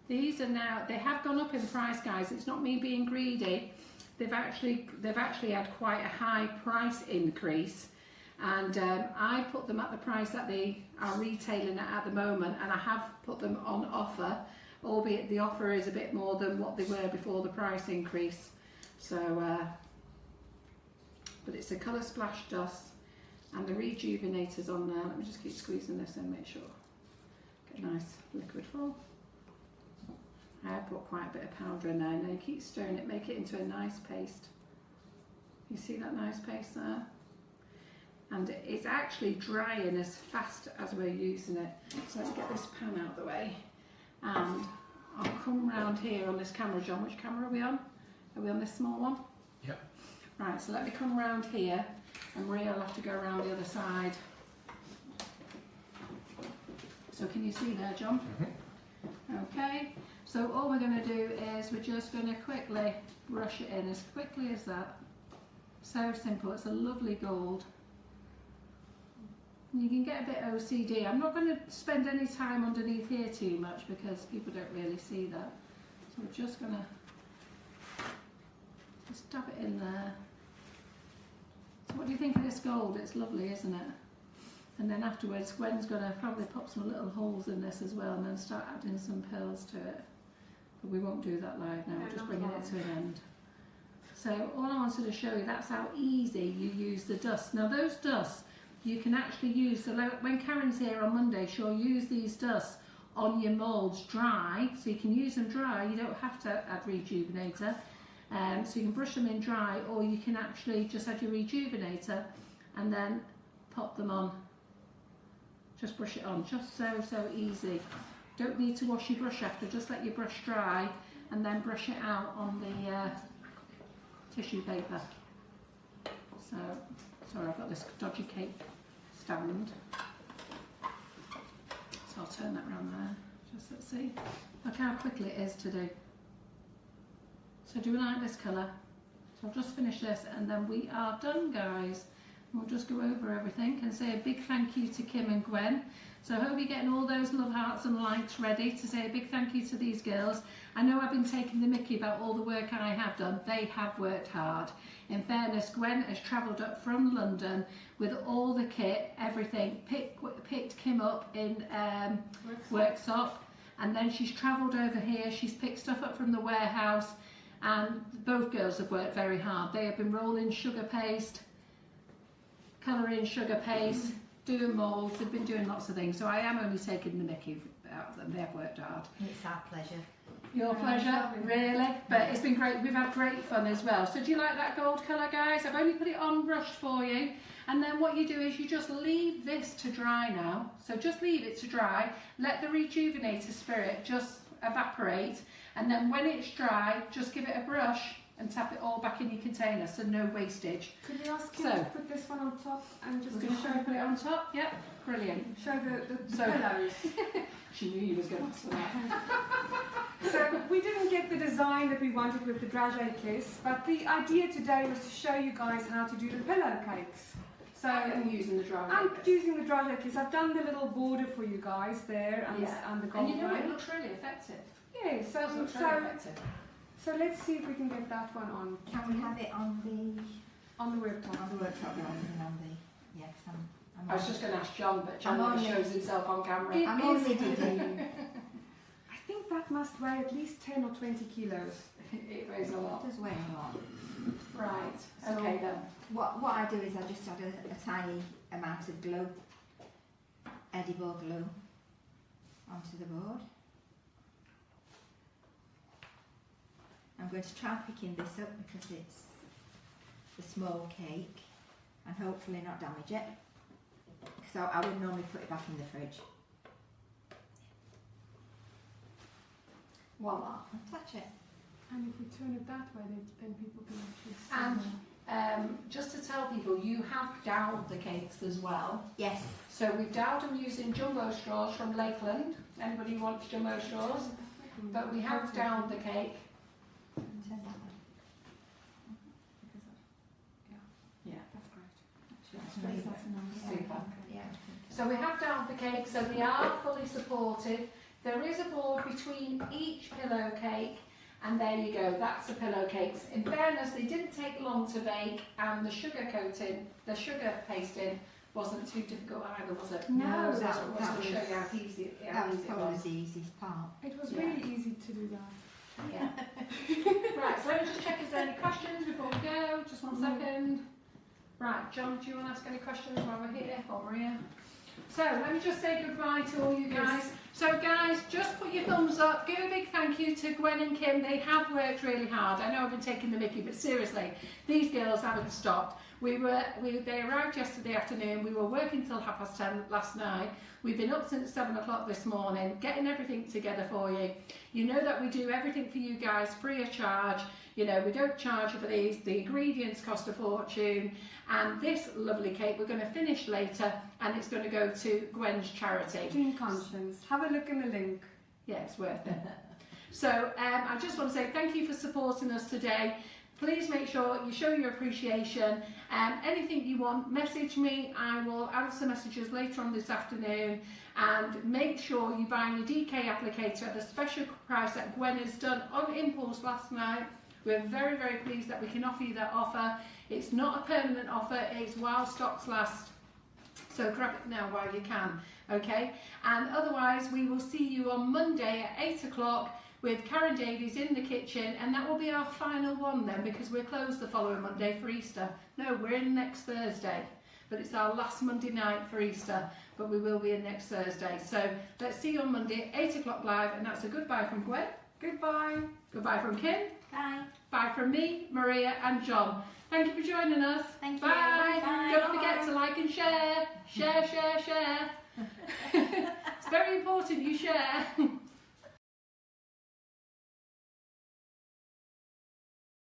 These are now, they have gone up in price, guys. It's not me being greedy. They've actually had quite a high price increase, and I put them at the price that they are retailing at the moment, and I have put them on offer, albeit the offer is a bit more than what they were before the price increase. So. But it's a colour splash dust and the rejuvenators on there. Let me just keep squeezing this in, make sure get a nice liquid flow. I put quite a bit of powder in there, and then keep stirring it, make it into a nice paste. You see that nice paste there? And it's actually drying as fast as we're using it. So let's get this pan out of the way, and I'll come round here on this camera. John, which camera are we on? Are we on this small one? Yep. Right, so let me come round here, and Maria will have to go around the other side. So can you see there, John? Mm-hmm. Okay, so all we're going to do is we're just going to quickly brush it in as quickly as that. So simple, it's a lovely gold. You can get a bit OCD. I'm not going to spend any time underneath here too much because people don't really see that. So we're just going to just dab it in there. So what do you think of this gold? It's lovely, isn't it? And then afterwards, Gwen's going to probably pop some little holes in this as well and then start adding some pearls to it. But we won't do that live now, we're just bringing it to an end. So all I wanted to show you, that's how easy you use the dust. Now those dusts, you can actually use, so when Karen's here on Monday, she'll use these dusts on your moulds dry, so you can use them dry, you don't have to add rejuvenator. So you can brush them in dry, or you can actually just add your rejuvenator and then pop them on. Just brush it on, just so easy. Don't need to wash your brush after, just let your brush dry and then brush it out on the tissue paper. So, sorry, I've got this dodgy cake stand. So I'll turn that around there, just let's see. Look how quickly it is to do. So do we like this colour? So I'll just finish this and then we are done, guys. We'll just go over everything and say a big thank you to Kim and Gwen. So I hope you're getting all those love hearts and likes ready to say a big thank you to these girls. I know I've been taking the mickey about all the work I have done. They have worked hard. In fairness, Gwen has travelled up from London with all the kit, everything, picked Kim up in Worksop, and then she's travelled over here, she's picked stuff up from the warehouse, and both girls have worked very hard. They have been rolling sugar paste, colouring sugar paste, doing moulds, they've been doing lots of things. So I am only taking the mickey out of them, they've worked hard. It's our pleasure. Your pleasure, really? But it's been great, we've had great fun as well. So do you like that gold colour, guys? I've only put it on brushed for you. And then what you do is you just leave this to dry now. So just leave it to dry, let the rejuvenator spirit just evaporate. And then when it's dry, just give it a brush and tap it all back in your container, so no wastage. Could we ask you to put this one on top and just We're going to show put it on top? Yep, brilliant. Show the pillows. She knew you was going to ask for that. So we didn't get the design that we wanted with the dragéekíss, but the idea today was to show you guys how to do the pillow cakes. So I'm using the dragéekíss. I'm using the dragéekíss. I've done the little border for you guys there and the gold. And you know one. it looks really effective. Yeah, so let's see if we can get that one on. Can we have it on the worktop? on the worktop rather than on the yes? I was just going to ask John, but John only shows himself on camera. It I'm is only heavy. digging. I think that must weigh at least 10 or 20 kilos. It weighs a lot. It does weigh a lot. Right, So okay then. What I do is I just add a tiny amount of glue, edible glue, onto the board. I'm going to try picking this up because it's a small cake and hopefully not damage it, because I would normally put it back in the fridge. Voila. I'll touch it. And if we turn it that way, then people can actually see. And just to tell people, you have dowed the cakes as well. Yes. So we've dowed them using jumbo straws from Lakeland. Anybody wants jumbo straws? But we have downed the cake. Turn that way. Yeah. That's great. Super. Yeah. So we have downed the cake, so we are fully supported. There is a board between each pillow cake, and there you go, that's the pillow cakes. In fairness, they didn't take long to bake, and the sugar coating, the sugar pasting, wasn't too difficult either, was it? No, So that I wanted to was- show you how easy, That was it probably was. the easiest part. It was Yeah. really easy to do that. Yeah. Right, so let me just check if there's any questions before we go. Just 1 second. Right, John, do you want to ask any questions while we're here? Or Maria? So let me just say goodbye to all you guys. Yes. So guys, just put your thumbs up. Give a big thank you to Gwen and Kim. They have worked really hard. I know I've been taking the mickey, but seriously, these girls haven't stopped. They arrived yesterday afternoon. We were working till 10:30 last night. We've been up since 7 o'clock this morning, getting everything together for you. You know that we do everything for you guys free of charge. You know, we don't charge you for these. The ingredients cost a fortune. And this lovely cake we're going to finish later, and it's going to go to Gwen's charity. Clean conscience. Have a look in the link. Yeah, it's worth it. So I just want to say thank you for supporting us today. please make sure you show your appreciation. Anything you want, message me. I will answer messages later on this afternoon. And make sure you buy your DK applicator at the special price that Gwen has done on impulse last night. We're very, very pleased that we can offer you that offer. It's not a permanent offer, it's while stocks last. So grab it now while you can, okay? And otherwise, we will see you on Monday at 8 o'clock with Karen Davies in the kitchen, and that will be our final one then, because we're closed the following Monday for Easter. No, we're in next Thursday, but it's our last Monday night for Easter, but we will be in next Thursday. So let's see you on Monday at 8 o'clock live, and that's a goodbye from Gwen. Goodbye. Goodbye from Kim. Bye. Bye from me, Maria and John. Thank you for joining us. Thank you. Bye. Bye. Don't forget to like and share. Share, share, share. It's very important you share.